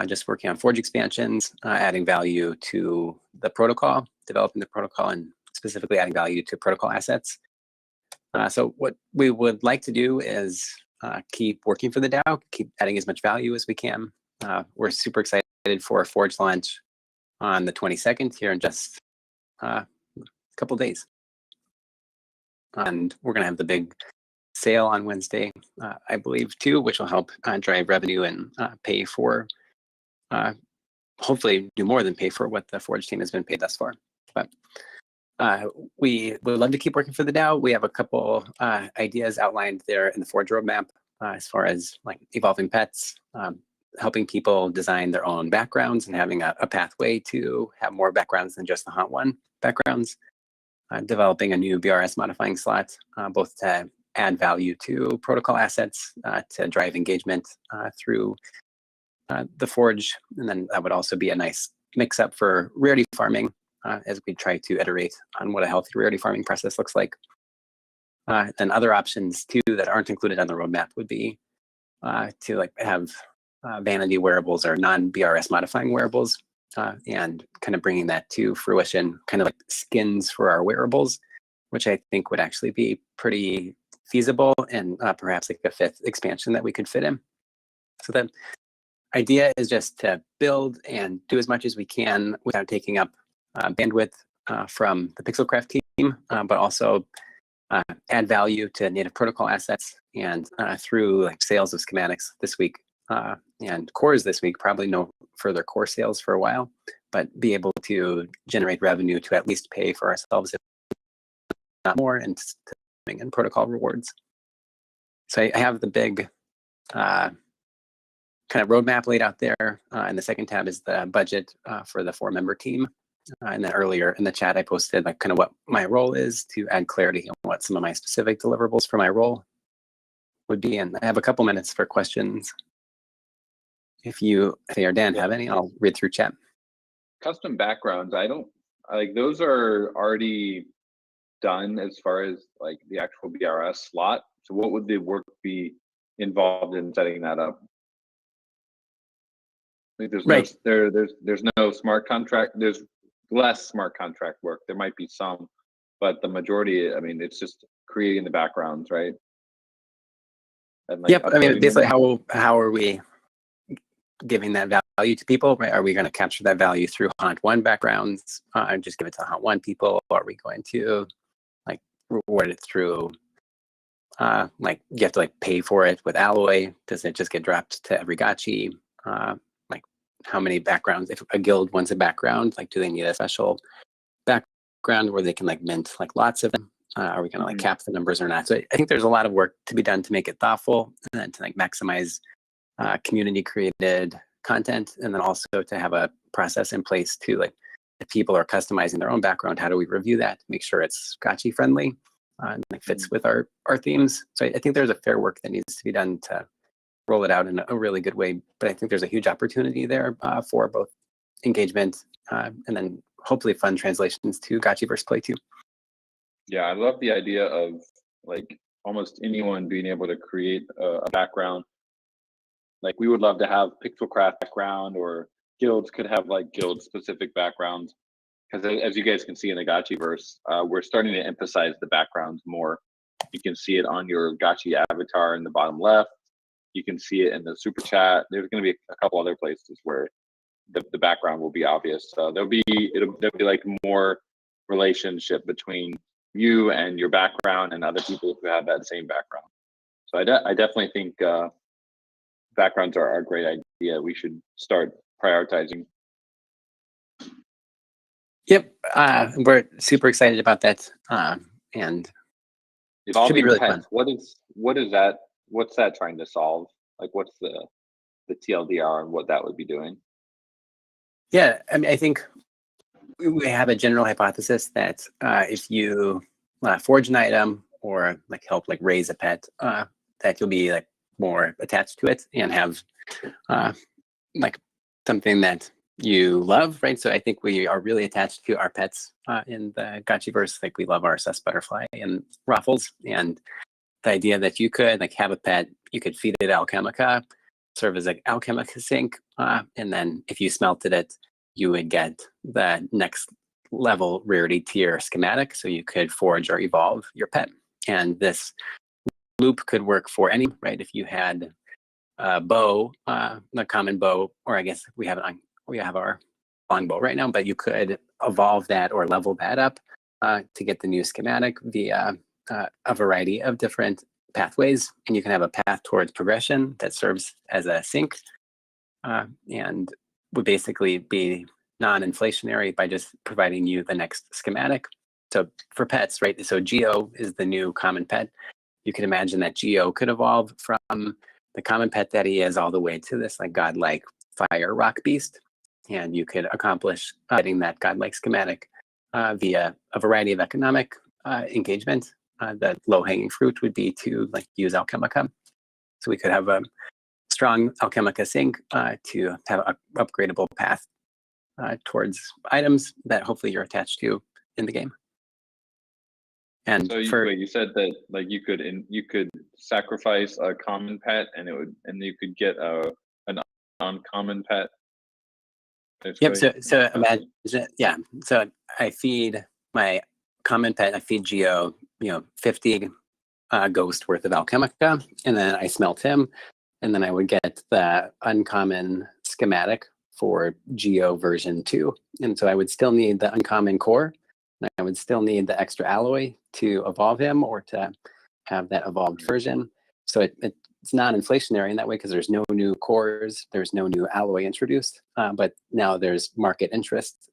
just working on Forge expansions, adding value to the protocol, developing the protocol, and specifically adding value to protocol assets. So what we would like to do is keep working for the DAO, keep adding as much value as we can. We're super excited for a Forge launch on the 22nd here in just a couple days. And we're going to have the big sale on Wednesday, I believe, too, which will help drive revenue and pay for, hopefully do more than pay for what the Forge team has been paid thus far. But we would love to keep working for the DAO. We have a couple ideas outlined there in the Forge roadmap as far as evolving pets, helping people design their own backgrounds and having a pathway to have more backgrounds than just the Haunt 1 backgrounds, developing a new BRS modifying slot, both to add value to protocol assets, to drive engagement through the Forge, and then that would also be a nice mix-up for rarity farming as we try to iterate on what a healthy rarity farming process looks like. Then other options too that aren't included on the roadmap would be to have vanity wearables or non-BRS modifying wearables, and kind of bringing that to fruition, kind of like skins for our wearables, which I think would actually be pretty feasible and perhaps like a 5th expansion that we could fit in. So the idea is just to build and do as much as we can without taking up bandwidth from the Pixelcraft team, but also add value to native protocol assets, and through sales of schematics this week and cores this week, probably no further core sales for a while, but be able to generate revenue to at least pay for ourselves, if not more, and protocol rewards. So I have the big kind of roadmap laid out there, and the second tab is the budget for the 4-member team. And then earlier in the chat, I posted kind of what my role is to add clarity on what some of my specific deliverables for my role would be. And I have a couple minutes for questions. If you, or Dan, have any, I'll read through chat. Custom backgrounds, I don't like those are already done as far as the actual BRS slot. So what would the work be involved in setting that up? There's right. there's no smart contract. There's less smart contract work. There might be some, but the majority, I mean, it's just creating the backgrounds, right? And yep. I mean, basically, how are we giving that value to people? Right? Are we going to capture that value through Haunt 1 backgrounds and just give it to Haunt 1 people? Or are we going to reward it through you have to pay for it with alloy? Does it just get dropped to Aavegotchi? How many backgrounds, if a guild wants a background, do they need a special background where they can mint lots of them? Are we going to cap the numbers or not? So I think there's a lot of work to be done to make it thoughtful, and then to maximize community created content, and then also to have a process in place to if people are customizing their own background, how do we review that to make sure it's Gotchi friendly and fits with our themes? So I think there's a fair work that needs to be done to roll it out in a really good way, but I think there's a huge opportunity there for both engagement and then hopefully fun translations to Gotchiverse Play too. Yeah, I love the idea of almost anyone being able to create a background. We would love to have Pixelcraft background, or guilds could have guild specific backgrounds, because as you guys can see in the Gotchiverse, we're starting to emphasize the backgrounds more. You can see it on your Gotchi avatar in the bottom left. You can see it in the super chat. There's going to be a couple other places where the background will be obvious. So there'll be more relationship between you and your background and other people who have that same background. So I definitely think backgrounds are a great idea. We should start prioritizing. Yep, we're super excited about that, and it should be really fun. What is that? What's that trying to solve? What's the the TLDR and what that would be doing? Yeah, I mean, I think we have a general hypothesis that if you forge an item or like help like raise a pet, that you'll be like more attached to it and have like something that you love, right? So I think we are really attached to our pets in the Gotchiverse. Like we love our sus butterfly and Ruffles, and the idea that you could like have a pet, you could feed it Alchemica, serve as like Alchemica sink, and then if you smelted it, you would get the next level rarity tier schematic, so you could forge or evolve your pet. And this loop could work for any, right? If you had a bow, the common bow, or I guess we have our longbow right now, but you could evolve that or level that up to get the new schematic via a variety of different pathways, and you can have a path towards progression that serves as a sink and would basically be non-inflationary by just providing you the next schematic. So for pets, right? So Geo is the new common pet. You can imagine that Geo could evolve from the common pet that he is all the way to this like godlike fire rock beast, and you could accomplish getting that godlike schematic via a variety of economic engagement. The low-hanging fruit would be to like use Alchemica. So we could have a strong Alchemica sink to have an upgradable path towards items that hopefully you're attached to in the game. And So you said that like you could sacrifice a common pet and you could get an uncommon pet. Yep. So imagine, yeah. So I feed my common pet. I feed Geo, 50 ghost worth of Alchemica, and then I smelt him, and then I would get the uncommon schematic for Geo version 2. And so I would still need the uncommon core, and I would still need the extra alloy to evolve him or to have that evolved version. So it's non-inflationary in that way because there's no new cores, there's no new alloy introduced, but now there's market interest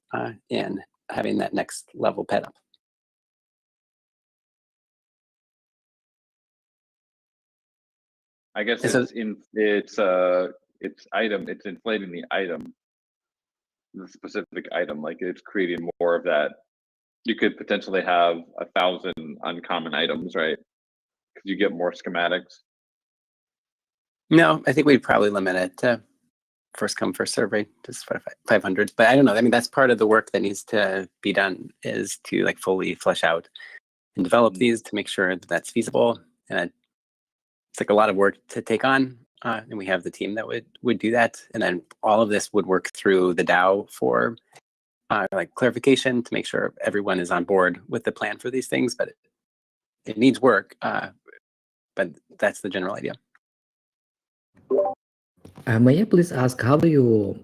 in having that next level pet up. I guess So, it's inflating the item, the specific item, like it's creating more of that. You could potentially have 1,000 uncommon items, right? Because you get more schematics. No, I think we'd probably limit it to first come, first serve, right? Just 500. But I don't know. I mean, that's part of the work that needs to be done is to like fully flesh out and develop these to make sure that that's feasible. And it's like a lot of work to take on. And we have the team that would do that. And then all of this would work through the DAO for like clarification to make sure everyone is on board with the plan for these things. But it needs work. But that's the general idea. May I please ask, how do you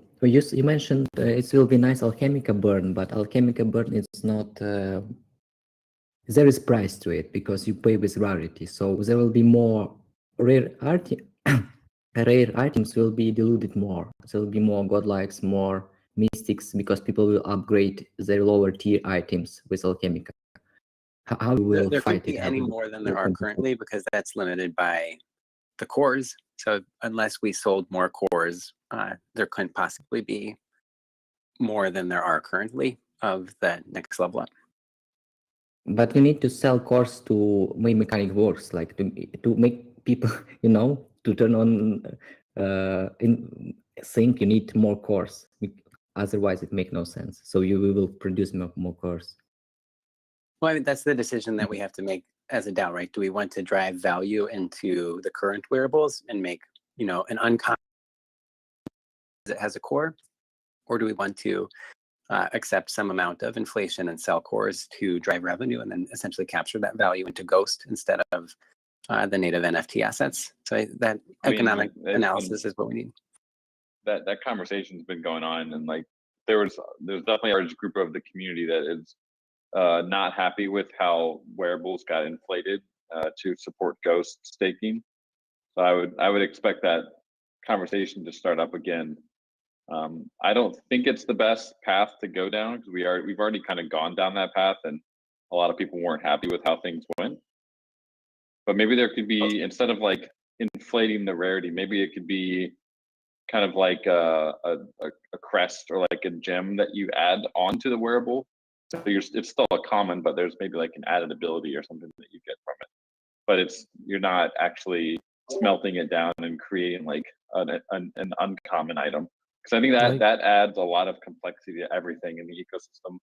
mentioned it will be nice Alchemica burn, but Alchemica burn is not, there is price to it because you pay with rarity. So there will be more rare items will be diluted more. There will be more godlikes, more mystics because people will upgrade their lower tier items with Alchemica. How will there fight can't be it? any more than there are currently because that's limited by the cores. So unless we sold more cores, there couldn't possibly be more than there are currently of the next level up. But you need to sell cores to make mechanic works, like to make people, to turn on in sync. You need more cores. Otherwise, it makes no sense. So you will produce more cores. Well, I mean, that's the decision that we have to make as a DAO, right? Do we want to drive value into the current wearables and make, an uncommon that has a core? Or do we want to accept some amount of inflation and sell cores to drive revenue and then essentially capture that value into Ghost instead of the native NFT assets? So that economic analysis is what we need. That conversation's been going on, and like there's definitely a large group of the community that is not happy with how wearables got inflated to support Ghost staking. So I would expect that conversation to start up again. I don't think it's the best path to go down because we've already kind of gone down that path, and a lot of people weren't happy with how things went. But maybe there could be, instead of like inflating the rarity, maybe it could be kind of like a crest or like a gem that you add onto the wearable. So it's still a common, but there's maybe like an added ability or something that you get from it. But you're not actually smelting it down and creating like an uncommon item. Because I think that adds a lot of complexity to everything in the ecosystem.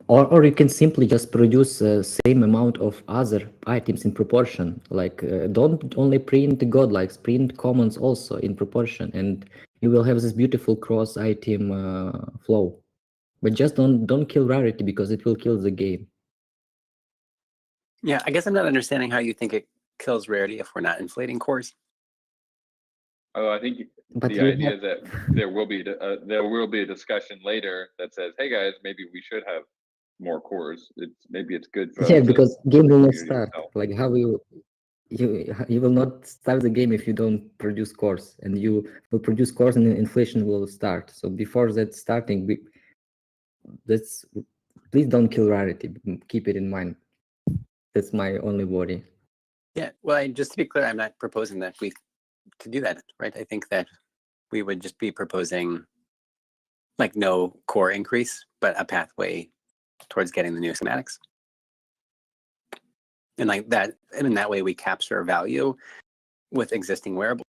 Or you can simply just produce the same amount of other items in proportion. Like don't only print the godlikes, print commons also in proportion, and you will have this beautiful cross item flow. But just don't kill rarity, because it will kill the game. Yeah, I guess I'm not understanding how you think it kills rarity if we're not inflating cores. Oh, I think But the idea is that there will be a discussion later that says, "Hey guys, maybe we should have more cores. Maybe it's good for yeah, us because game will not community start. itself." Like how you will not start the game if you don't produce cores, and you will produce cores and inflation will start. So before that starting, please don't kill rarity. Keep it in mind. That's my only worry. Yeah, well, just to be clear, I'm not proposing that we to do that, right? I think that we would just be proposing like no core increase, but a pathway towards getting the new schematics. And like that, and in that way we capture value with existing wearables.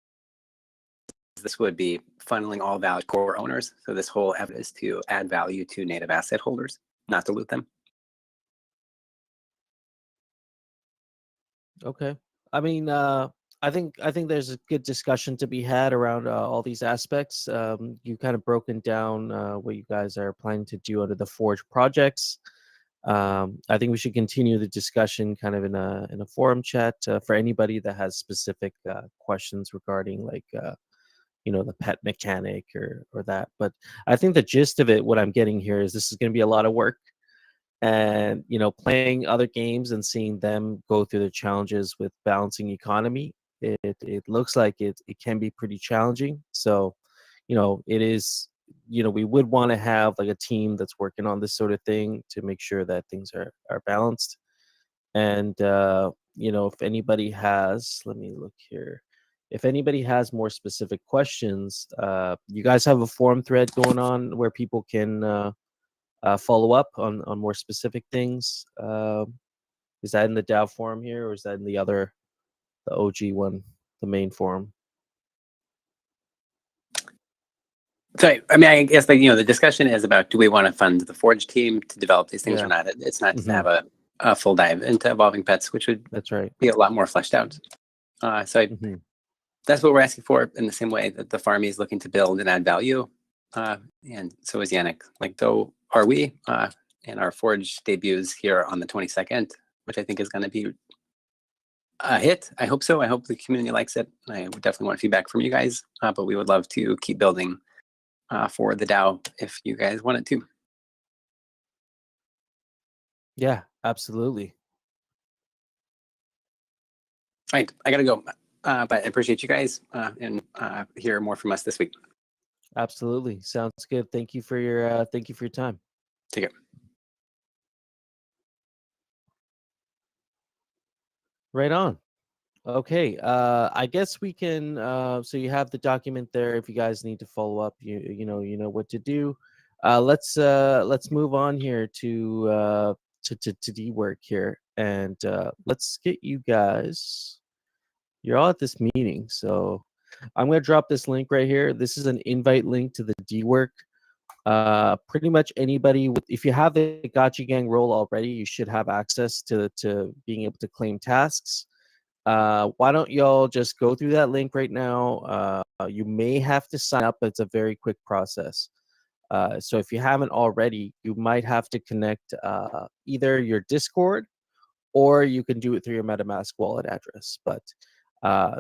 This would be funneling all value core owners. So this whole effort is to add value to native asset holders, not dilute them. Okay. I mean, I think there's a good discussion to be had around all these aspects. You kind of broken down what you guys are planning to do under the Forge projects. I think we should continue the discussion kind of in a forum chat for anybody that has specific questions regarding like the pet mechanic or that. But I think the gist of it, what I'm getting here, is this is going to be a lot of work. And playing other games and seeing them go through the challenges with balancing economy, it looks like it can be pretty challenging. So it is, we would want to have like a team that's working on this sort of thing to make sure that things are balanced. And if anybody has, let me look here, if anybody has more specific questions, you guys have a forum thread going on where people can follow up on more specific things. Is that in the DAO forum here, or is that in the OG one, the main forum? So, I mean, I guess the discussion is about, do we want to fund the Forge team to develop these things or not? It's not to have a full dive into evolving pets, which would be a lot more fleshed out. So that's what we're asking for, in the same way that the farmie is looking to build and add value. And so is Yannick. Like, though, are we? And our Forge debuts here on the 22nd, which I think is going to be a hit. I hope so. I hope the community likes it. I would definitely want feedback from you guys, but we would love to keep building for the DAO if you guys wanted to. Yeah, absolutely. All right, I gotta go, but I appreciate you guys and hear more from us this week. Absolutely, sounds good. Thank you for your time. Take care. Right on. Okay, I guess we can. So you have the document there. If you guys need to follow up, you know what to do. Let's move on here to D work here, and let's get you guys. You're all at this meeting, so I'm gonna drop this link right here. This is an invite link to the D work. Pretty much anybody if you have the Gotchi Gang role already, you should have access to being able to claim tasks. Why don't y'all just go through that link right now? You may have to sign up. It's a very quick process. So if you haven't already, you might have to connect either your Discord, or you can do it through your MetaMask wallet address. But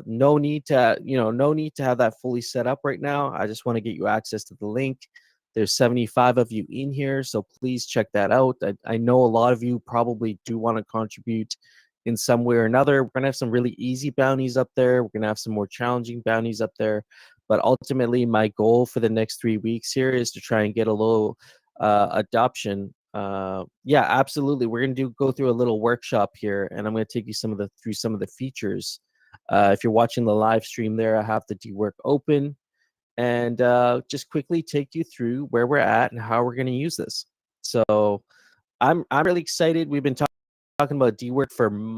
no need to have that fully set up right now. I just want to get you access to the link. There's 75 of you in here, so please check that out. I know a lot of you probably do want to contribute in some way or another. We're going to have some really easy bounties up there. We're going to have some more challenging bounties up there. But ultimately, my goal for the next 3 weeks here is to try and get a little adoption. Yeah, absolutely. We're going to go through a little workshop here, and I'm going to take you through some of the features If you're watching the live stream there, I have the D-Work open, and just quickly take you through where we're at and how we're going to use this. So I'm really excited. We've been talking about D-Work for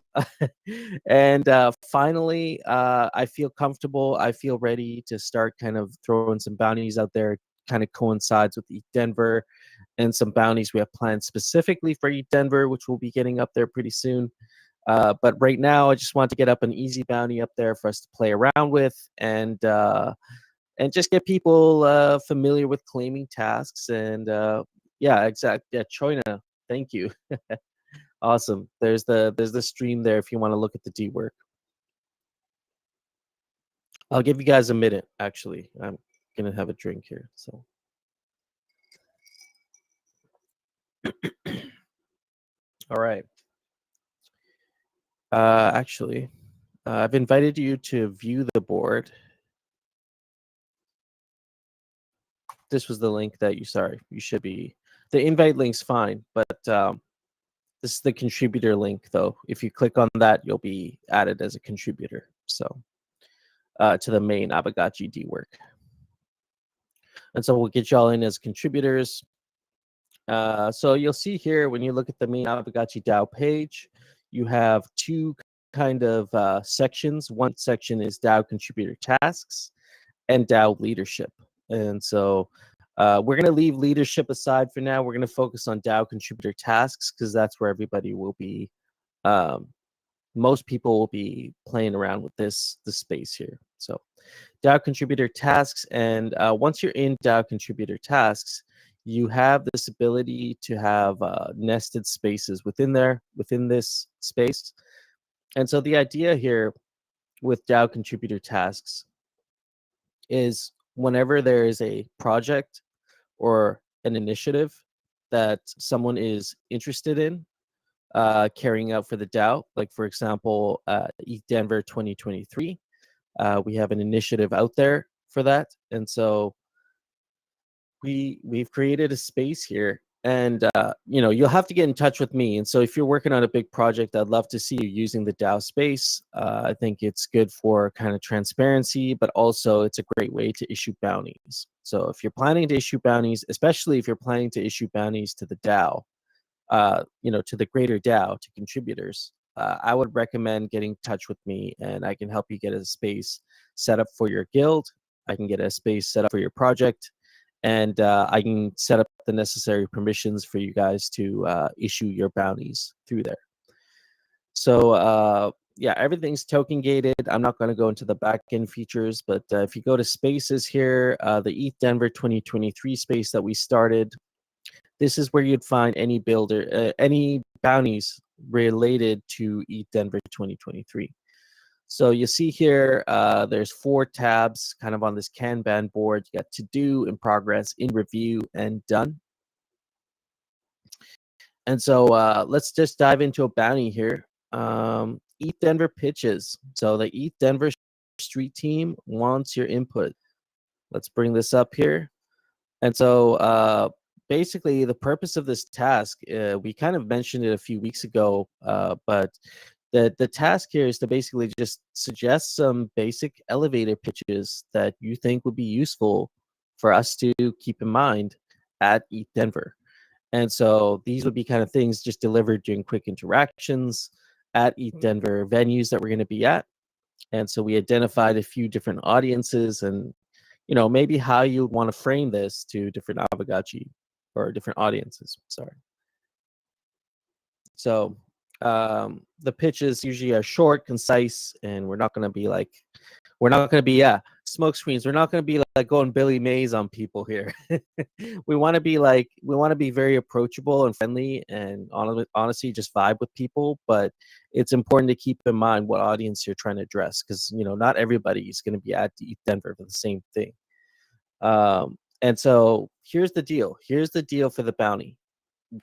and finally I feel comfortable. I feel ready to start kind of throwing some bounties out there. Kind of coincides with ETH Denver and some bounties we have planned specifically for ETH Denver, which we'll be getting up there pretty soon. But right now, I just want to get up an easy bounty up there for us to play around with, and just get people familiar with claiming tasks. And yeah, exactly. Yeah, Choina, thank you. Awesome. There's the stream there if you want to look at the D-Work. I'll give you guys a minute. Actually, I'm gonna have a drink here. So. All right. Actually, I've invited you to view the board. This was the link that you should be. The invite link's fine, but this is the contributor link, though. If you click on that, you'll be added as a contributor. So to the main Aavegotchi D-Work. And so we'll get y'all in as contributors. So you'll see here, when you look at the main Aavegotchi DAO page, you have two kind of sections. One section is DAO contributor tasks and DAO leadership. And so we're going to leave leadership aside for now. We're going to focus on DAO contributor tasks because that's where everybody will be. Most people will be playing around with this space here. So DAO contributor tasks. And once you're in DAO contributor tasks, you have this ability to have nested spaces within this space. And so the idea here with DAO contributor tasks is whenever there is a project or an initiative that someone is interested in carrying out for the DAO, like for example, ETH Denver 2023, we have an initiative out there for that. And so we've created a space here, and you'll have to get in touch with me. And so if you're working on a big project, I'd love to see you using the DAO space. I think it's good for kind of transparency, but also it's a great way to issue bounties. So if you're planning to issue bounties, especially if you're planning to issue bounties to the DAO, to the greater DAO, to contributors, I would recommend getting in touch with me, and I can help you get a space set up for your guild. I can get a space set up for your project, and I can set up the necessary permissions for you guys to issue your bounties through there. So yeah, everything's token gated. I'm not going to go into the backend features, but if you go to spaces here, the ETH Denver 2023 space that we started, this is where you'd find any builder, any bounties related to ETH Denver 2023. So you see here, there's 4 tabs kind of on this Kanban board. You got to do, in progress, in review, and done. And so let's just dive into a bounty here. ETH Denver pitches. So the ETH Denver street team wants your input. Let's bring this up here. And so basically the purpose of this task, we kind of mentioned it a few weeks ago, but the task here is to basically just suggest some basic elevator pitches that you think would be useful for us to keep in mind at ETH Denver. And so these would be kind of things just delivered during quick interactions at ETH Denver venues that we're going to be at. And so we identified a few different audiences and, maybe how you want to frame this to different Aavegotchi or different audiences. Sorry. So the pitches usually are short, concise, and we're not going to be smoke screens. We're not going to be like going Billy Mays on people here. we want to be very approachable and friendly, and honestly just vibe with people. But it's important to keep in mind what audience you're trying to address, because not everybody is going to be at ETH Denver for the same thing. And so here's the deal. Here's the deal for the bounty.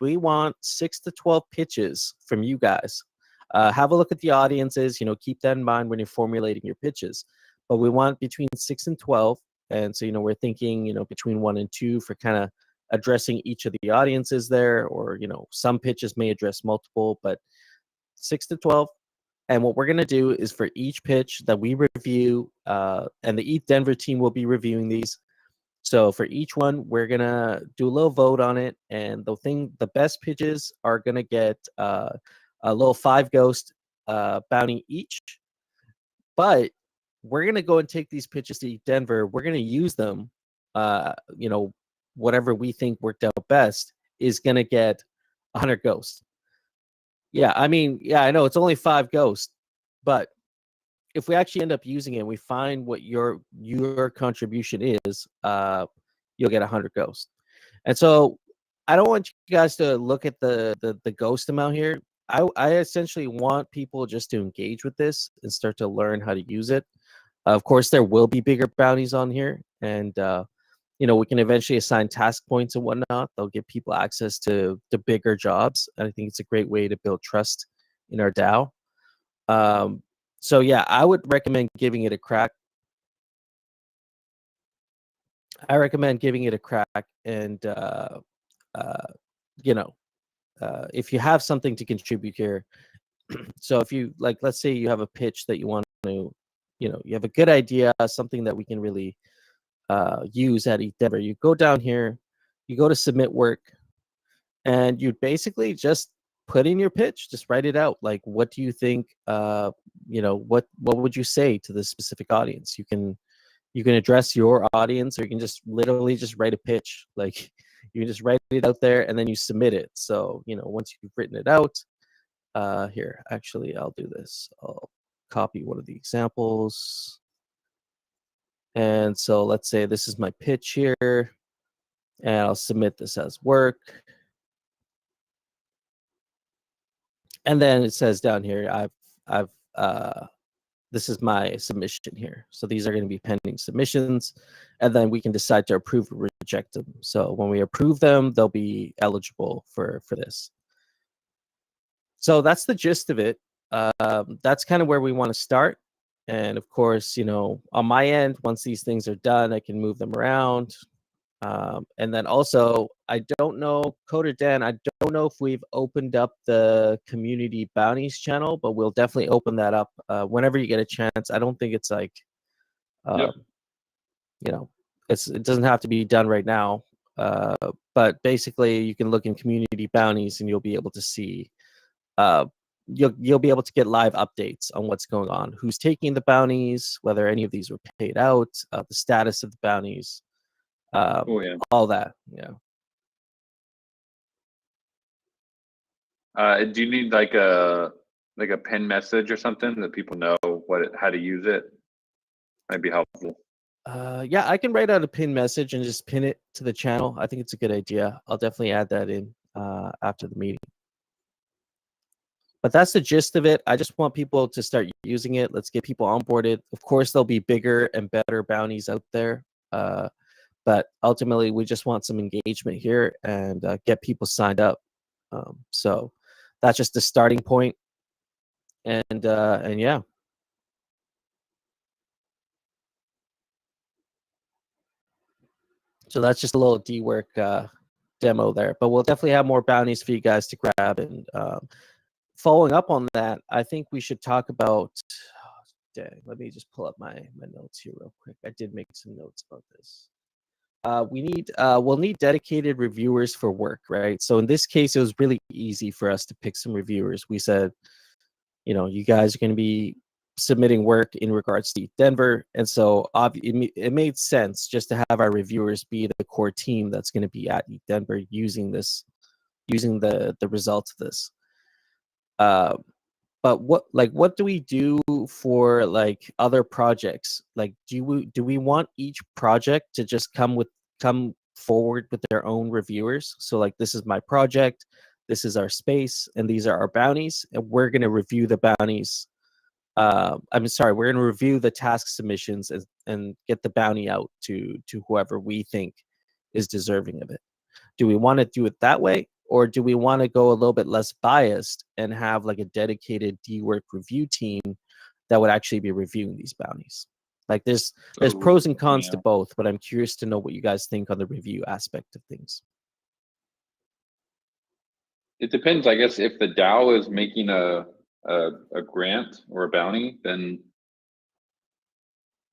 We want 6 to 12 pitches from you guys. Have a look at the audiences, keep that in mind when you're formulating your pitches. But we want between 6 and 12. And so, we're thinking, between 1 and 2 for kind of addressing each of the audiences there, or, some pitches may address multiple, but 6 to 12. And what we're going to do is for each pitch that we review, and the ETH Denver team will be reviewing these. So for each one, we're going to do a little vote on it. And the best pitches are going to get a little 5 ghost bounty each. But we're going to go and take these pitches to ETH Denver. We're going to use them. Whatever we think worked out best is going to get 100 ghosts. Yeah, I mean, yeah, I know it's only 5 ghosts, but if we actually end up using it, and we find what your contribution is, you'll get 100 ghosts. And so I don't want you guys to look at the ghost amount here. I essentially want people just to engage with this and start to learn how to use it. Of course, there will be bigger bounties on here, and we can eventually assign task points and whatnot. They'll give people access to the bigger jobs, and I think it's a great way to build trust in our DAO. So yeah, I would recommend giving it a crack. And if you have something to contribute here, so if you let's say you have a pitch that you want to, you have a good idea, something that we can really use at ETH Denver, you go down here, you go to submit work, and you basically just put in your pitch, just write it out. Like, what do you think? What would you say to the specific audience? You can address your audience, or you can just literally just write a pitch. Like, you can just write it out there and then you submit it. So once you've written it out, here, actually, I'll do this. I'll copy one of the examples. And so let's say this is my pitch here, and I'll submit this as work. And then it says down here, this is my submission here. So these are going to be pending submissions, and then we can decide to approve or reject them. So when we approve them, they'll be eligible for this. So that's the gist of it. That's kind of where we want to start. And of course, on my end, once these things are done, I can move them around. And then also, I don't know, Coder Dan, I don't know if we've opened up the community bounties channel, but we'll definitely open that up whenever you get a chance. I don't think it's like, it doesn't have to be done right now. But basically, you can look in community bounties, and you'll be able to see, you'll be able to get live updates on what's going on, who's taking the bounties, whether any of these were paid out, the status of the bounties. All that. Do you need like a pin message or something that people know how to use it? Might be helpful. Yeah, I can write out a pin message and just pin it to the channel. I think it's a good idea. I'll definitely add that in after the meeting. But that's the gist of it. I just want people to start using it. Let's get people onboarded. Of course, there'll be bigger and better bounties out there. But ultimately, we just want some engagement here and get people signed up. So that's just the starting point. And yeah. So that's just a little D-work demo there. But we'll definitely have more bounties for you guys to grab. And following up on that, I think we should talk about... dang, let me just pull up my notes here real quick. I did make some notes about this. We'll need dedicated reviewers for work, right? So in this case, it was really easy for us to pick some reviewers. We said, you guys are going to be submitting work in regards to Denver, and so it made sense just to have our reviewers be the core team that's going to be at Denver using the results of this. But what do we do for other projects? Like, do we want each project to just come forward with their own reviewers? So this is my project, this is our space, and these are our bounties, and we're going to review the bounties. We're going to review the task submissions and get the bounty out to whoever we think is deserving of it. Do we want to do it that way? Or do we want to go a little bit less biased and have a dedicated D-work review team that would actually be reviewing these bounties? There's pros and cons to both, but I'm curious to know what you guys think on the review aspect of things. It depends, I guess, if the DAO is making a a grant or a bounty, then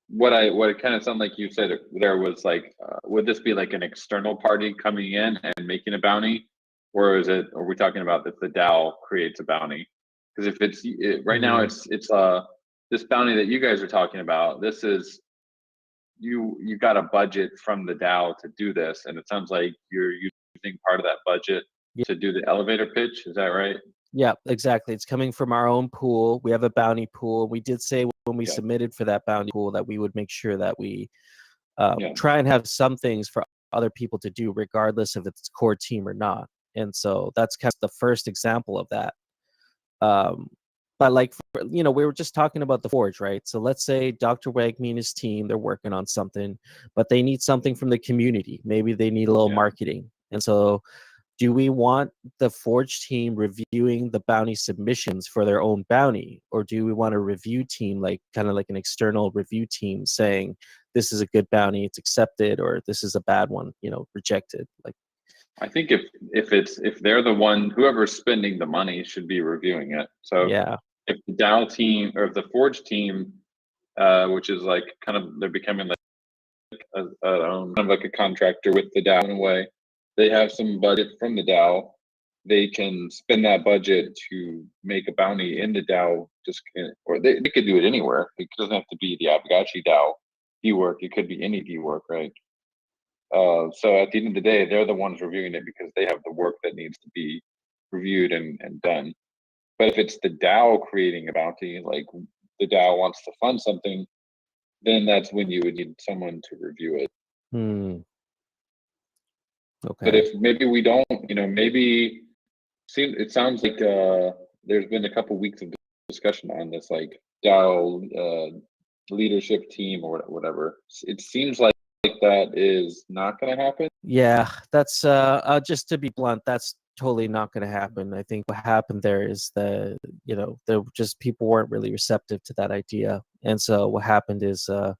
what it kind of sounded like you said there was like, would this be like an external party coming in and making a bounty, or are we talking about if the DAO creates a bounty? Because if it's right now, it's this bounty that you guys are talking about. This is you got a budget from the DAO to do this, and it sounds like you're using part of that budget to do the elevator pitch. Is that right? Yeah, exactly. It's coming from our own pool. We have a bounty pool. We did say when we submitted for that bounty pool that we would make sure that we try and have some things for other people to do, regardless if it's core team or not. And so that's kind of the first example of that. But like, we were just talking about the Forge, right? So let's say Dr. Wagme and his team, they're working on something, but they need something from the community. Maybe they need a little marketing. And so do we want the Forge team reviewing the bounty submissions for their own bounty? Or do we want a review team, like kind of like an external review team saying, this is a good bounty, it's accepted, or this is a bad one, rejected? Like, I think if they're the one, whoever's spending the money should be reviewing it. So if the DAO team or if the Forge team, which is like kind of, they're becoming like kind of like a contractor with the DAO in a way, they have some budget from the DAO. They can spend that budget to make a bounty in the DAO, or they could do it anywhere. It doesn't have to be the Aavegotchi DAO D-work. It could be any D-work, right? So at the end of the day, they're the ones reviewing it because they have the work that needs to be reviewed and done. But if it's the DAO creating a bounty, like the DAO wants to fund something, then that's when you would need someone to review it. Okay. But if maybe we don't, maybe it sounds like there's been a couple weeks of discussion on this, like DAO leadership team or whatever. It seems like that is not going to happen. Yeah, that's just to be blunt, that's totally not going to happen. I think what happened there is the people weren't really receptive to that idea, and so what happened is the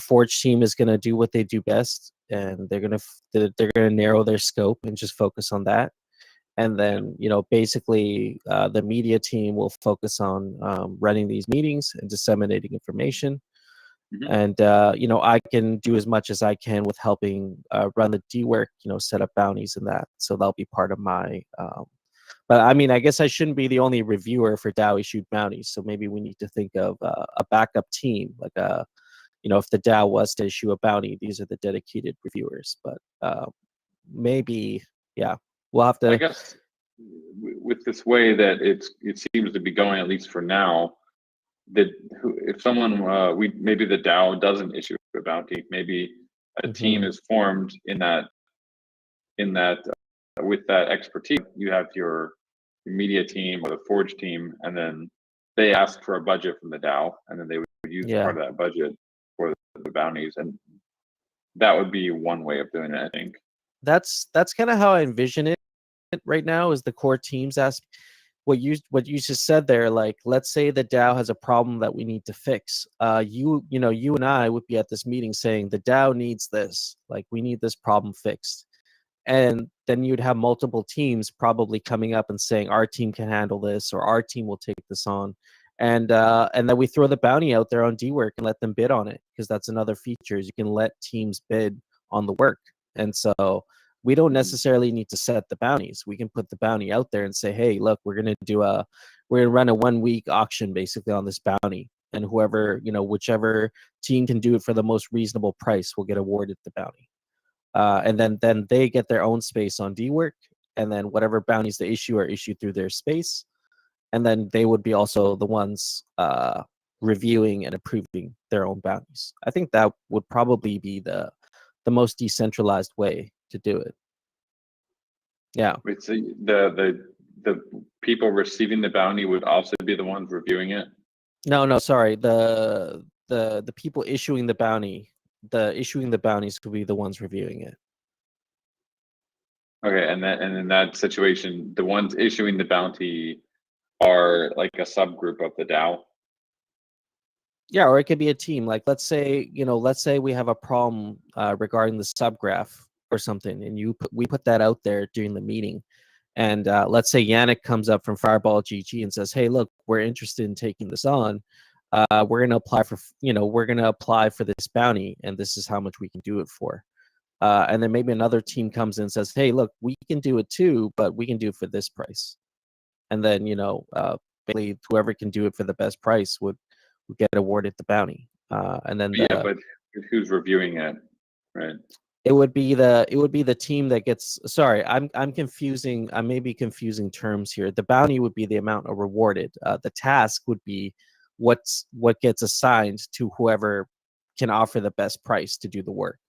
Forge team is going to do what they do best, and they're going to narrow their scope and just focus on that. And then basically the media team will focus on running these meetings and disseminating information. And I can do as much as I can with helping run the D work, set up bounties and that. So that'll be part of my. But I mean, I guess I shouldn't be the only reviewer for DAO issued bounties. So maybe we need to think of a backup team, like if the DAO was to issue a bounty, these are the dedicated reviewers. But maybe, we'll have to. I guess with this way that it seems to be going, at least for now, that if someone maybe the DAO doesn't issue a bounty, maybe a team is formed in that with that expertise. You have your media team or the Forge team, and then they ask for a budget from the DAO, and then they would use part of that budget for the bounties, and that would be one way of doing it, I think. That's kind of how I envision it right now, is the core teams ask what you just said there. Like, let's say the DAO has a problem that we need to fix. You and I would be at this meeting saying the DAO needs this, like we need this problem fixed. And then you'd have multiple teams probably coming up and saying our team can handle this, or our team will take this on. And then we throw the bounty out there on D-Work and let them bid on it, because that's another feature, is you can let teams bid on the work. And so we don't necessarily need to set the bounties. We can put the bounty out there and say, hey, look, we're going to run a 1 week auction basically on this bounty. And whoever, whichever team can do it for the most reasonable price will get awarded the bounty. And then they get their own space on D-Work, and then whatever bounties they issue are issued through their space. And then they would be also the ones reviewing and approving their own bounties. I think that would probably be the most decentralized way to do it. Yeah. Wait, so the people receiving the bounty would also be the ones reviewing it? No, sorry. The people issuing the bounty, issuing the bounties could be the ones reviewing it. Okay, and in that situation, the ones issuing the bounty are like a subgroup of the DAO. Yeah, or it could be a team. Like, let's say we have a problem regarding the subgraph or something, and we put that out there during the meeting, and let's say Yannick comes up from Fireball GG and says, "Hey, look, we're interested in taking this on. We're going to apply for, we're going to apply for this bounty, and this is how much we can do it for." And then maybe another team comes in and says, "Hey, look, we can do it too, but we can do it for this price." And then, basically whoever can do it for the best price would get awarded the bounty. And then but who's reviewing it, right? it would be the team that gets. Sorry, I'm confusing. I may be confusing terms here. The bounty would be the amount rewarded. The task would be what gets assigned to whoever can offer the best price to do the work.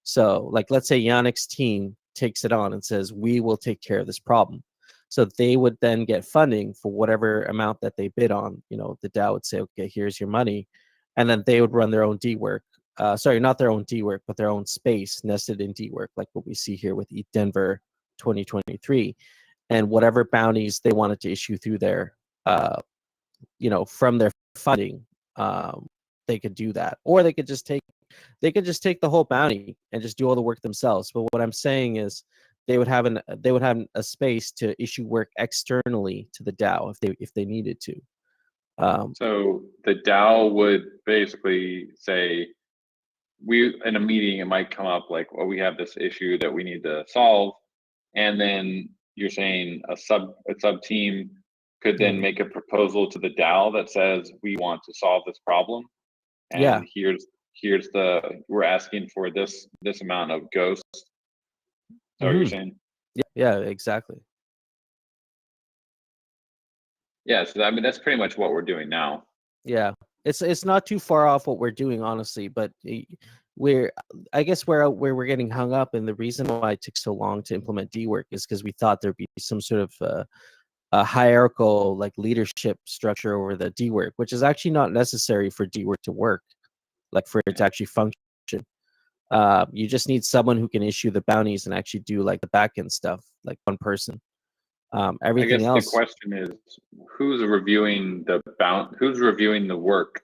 So, like, let's say Yannick's team takes it on and says, "We will take care of this problem." So they would then get funding for whatever amount that they bid on. The DAO would say, "Okay, here's your money," and then they would run their own D work. Sorry, not their own D work, but their own space nested in D work, like what we see here with ETH Denver 2023, and whatever bounties they wanted to issue through there, from their funding, they could do that, or they could just take the whole bounty and just do all the work themselves. But what I'm saying is they would have a space to issue work externally to the DAO if they needed to. So the DAO would basically say, in a meeting, it might come up like, "Well, we have this issue that we need to solve," and then you're saying a sub team could then make a proposal to the DAO that says, "We want to solve this problem, and Yeah. here's we're asking for this amount of ghosts." Is that what you're saying? Yeah, exactly. Yeah, so I mean that's pretty much what we're doing now. Yeah, it's not too far off what we're doing, honestly. But I guess where we're getting hung up, and the reason why it took so long to implement D work is because we thought there'd be some sort of a hierarchical, like, leadership structure over the D work, which is actually not necessary for D work to work, like for it to actually function. You just need someone who can issue the bounties and actually do like the back end stuff, like one person. Everything I guess else. the question is, who's reviewing the work?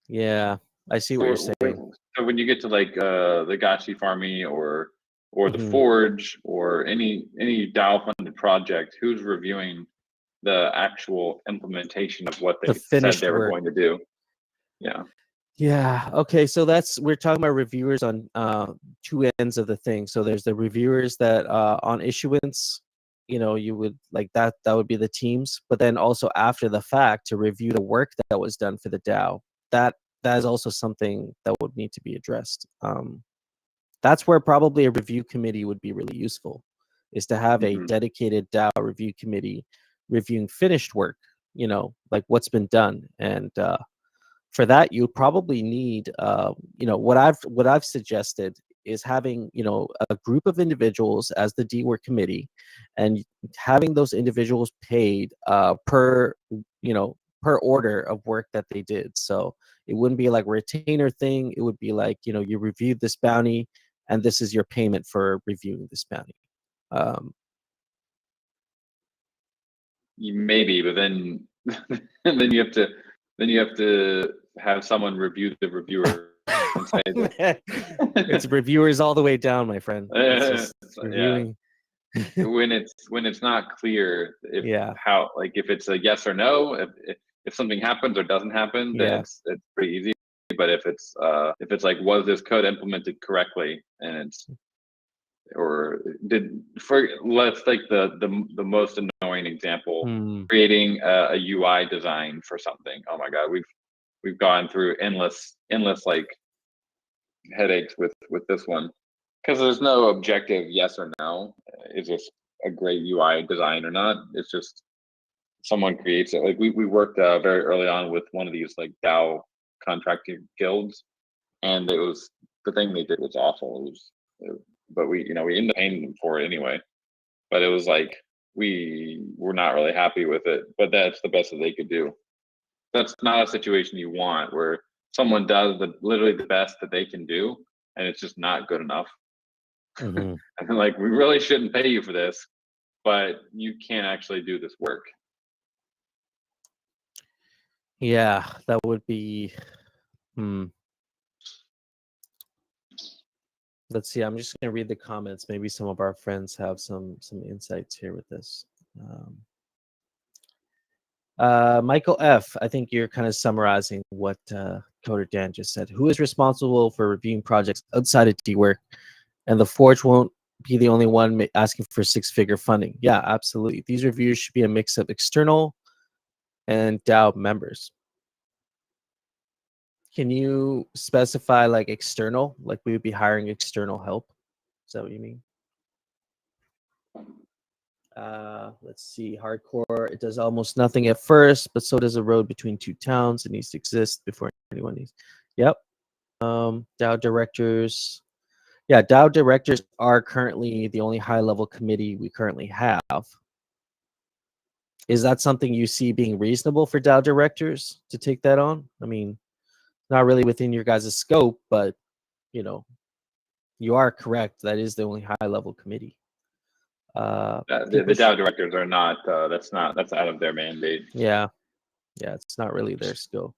Yeah, I see what you're saying. So when you get to like the Gotchi Farmy or the Mhm. Forge or any DAO funded project, who's reviewing the actual implementation of what they The said finished they were work. going to do? Yeah. Yeah. Okay. So we're talking about reviewers on two ends of the thing. So there's the reviewers that on issuance, you would like that would be the teams, but then also after the fact to review the work that was done for the DAO. That is also something that would need to be addressed. That's where probably a review committee would be really useful, is to have a dedicated DAO review committee reviewing finished work, like what's been done. And for that, you probably need, what I've suggested is having, a group of individuals as the D work committee, and having those individuals paid per order of work that they did. So it wouldn't be like a retainer thing. It would be like, you reviewed this bounty, and this is your payment for reviewing this bounty. Maybe, but then then you have to have someone review the reviewer and say that It's reviewers all the way down, my friend. It's just reviewing. when it's not clear if Yeah. if it's a yes or no, if something happens or doesn't happen, then it's pretty easy. But if it's like, was this code implemented correctly, and let's take the most annoying example, creating a UI design for something. Oh my god, we've gone through endless like headaches with this one, because there's no objective yes or no. Is this a great UI design or not? It's just someone creates it. Like we worked very early on with one of these like DAO contracting guilds, and it was, the thing they did was awful. But we ended up paying them for it anyway. But it was like, we were not really happy with it, but that's the best that they could do. That's not a situation you want, where someone does literally the best that they can do, and it's just not good enough. And like, we really shouldn't pay you for this, but you can't actually do this work. Yeah, that would be. Let's see. I'm just gonna read the comments. Maybe some of our friends have some insights here with this. Michael F. I think you're kind of summarizing what Coder Dan just said. Who is responsible for reviewing projects outside of D-Work? And the Forge won't be the only one asking for six-figure funding. Yeah, absolutely. These reviews should be a mix of external and DAO members. Can you specify like external? Like we would be hiring external help? Is that what you mean? Let's see. Hardcore. It does almost nothing at first, but so does a road between two towns. It needs to exist before anyone needs. Yep. DAO directors. Yeah, DAO directors are currently the only high-level committee we currently have. Is that something you see being reasonable for DAO directors to take that on? I mean, not really within your guys' scope, but you know, you are correct. That is the only high-level committee. The DAO directors are not. That's out of their mandate. Yeah, it's not really their scope.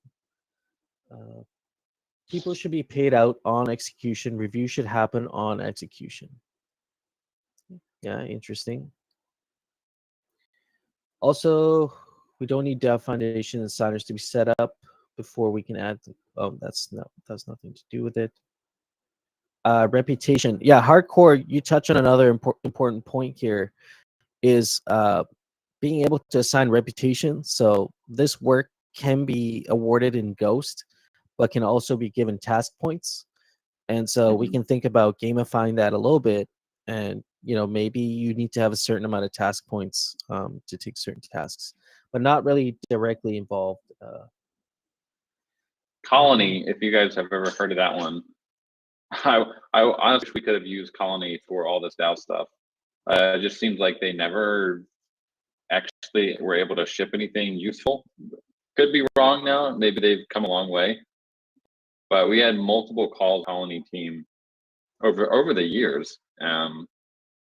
People should be paid out on execution. Review should happen on execution. Yeah, interesting. Also, we don't need DAO Foundation and signers to be set up before we can add. Oh, that's nothing to do with it. Reputation. Yeah, hardcore. You touch on another important point here. Is being able to assign reputation. So this work can be awarded in Ghost, but can also be given task points. And so we can think about gamifying that a little bit. And maybe you need to have a certain amount of task points to take certain tasks, but not really directly involved. Colony, if you guys have ever heard of that one, I honestly wish we could have used Colony for all this DAO stuff. It just seems like they never actually were able to ship anything useful. Could be wrong now. Maybe they've come a long way. But we had multiple calls Colony team over the years.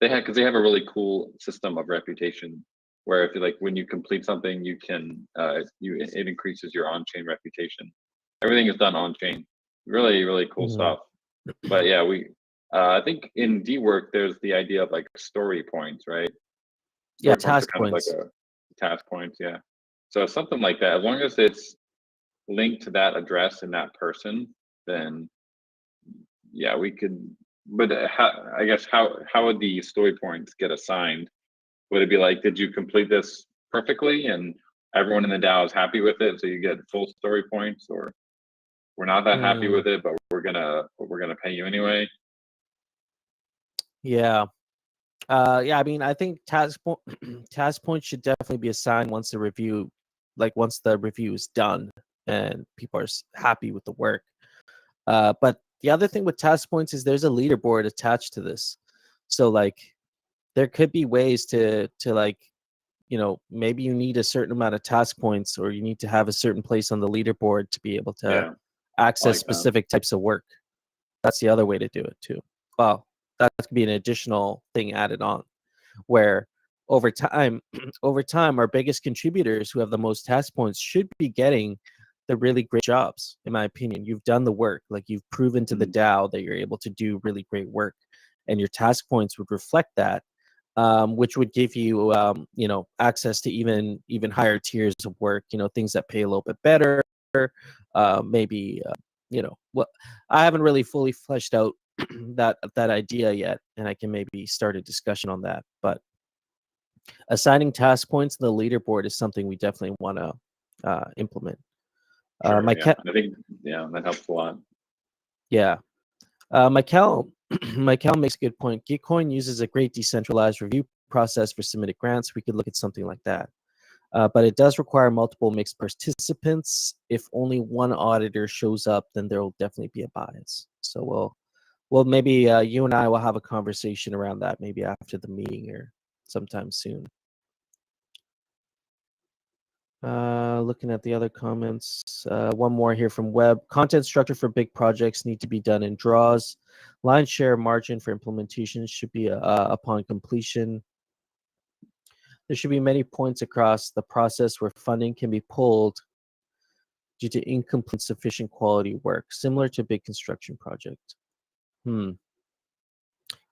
Because they have a really cool system of reputation where if you like when you complete something, you can it increases your on-chain reputation. Everything is done on-chain. Really, really cool stuff. But yeah, I think in D-Work there's the idea of like story points, right? Yeah, Story task points. Like a task points, yeah. So something like that, as long as it's linked to that address and that person, then yeah, we could. But I guess how would the story points get assigned? Would it be like, did you complete this perfectly and everyone in the DAO is happy with it, so you get full story points, or we're not that happy with it, but we're gonna pay you anyway? Yeah. I mean, I think task points should definitely be assigned once the review is done and people are happy with the work. But the other thing with task points is there's a leaderboard attached to this. So like there could be ways to like, maybe you need a certain amount of task points or you need to have a certain place on the leaderboard to be able to access specific types of work. That's the other way to do it too. Well, that could be an additional thing added on where over time, our biggest contributors who have the most task points should be getting the really great jobs. In my opinion, you've done the work, like you've proven to the DAO that you're able to do really great work, and your task points would reflect that, which would give you, access to even higher tiers of work. Things that pay a little bit better. Maybe, well, I haven't really fully fleshed out that idea yet, and I can maybe start a discussion on that. But assigning task points in the leaderboard is something we definitely want to implement. Sure, I think that helps a lot. Yeah, Michael makes a good point. Gitcoin uses a great decentralized review process for submitted grants. We could look at something like that. But it does require multiple mixed participants. If only one auditor shows up, then there will definitely be a bias. So we'll maybe you and I will have a conversation around that maybe after the meeting or sometime soon. Looking at the other comments, one more here from Web. Content structure for big projects need to be done in draws. Line share margin for implementation should be upon completion. There should be many points across the process where funding can be pulled due to incomplete sufficient quality work, similar to a big construction project.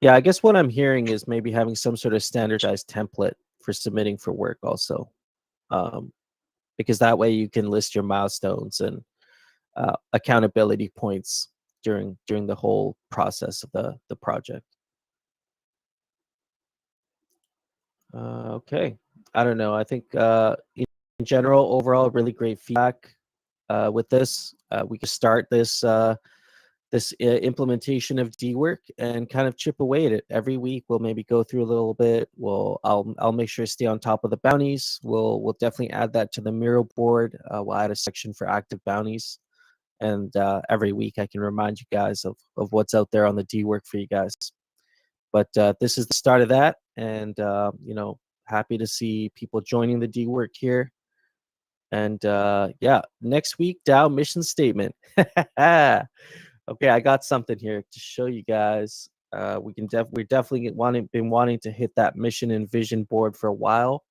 Yeah, I guess what I'm hearing is maybe having some sort of standardized template for submitting for work also, um, because that way you can list your milestones and accountability points during the whole process of the project. Okay, I don't know. I think in general, overall, really great feedback with this. We can start this implementation of D work and kind of chip away at it every week. We'll maybe go through a little bit. I'll make sure to stay on top of the bounties. We'll definitely add that to the Miro board. We'll add a section for active bounties, and every week I can remind you guys of what's out there on the D work for you guys. But this is the start of that, and happy to see people joining the D work here. And yeah, next week DAO mission statement. Okay, I got something here to show you guys. We're definitely been wanting to hit that mission and vision board for a while.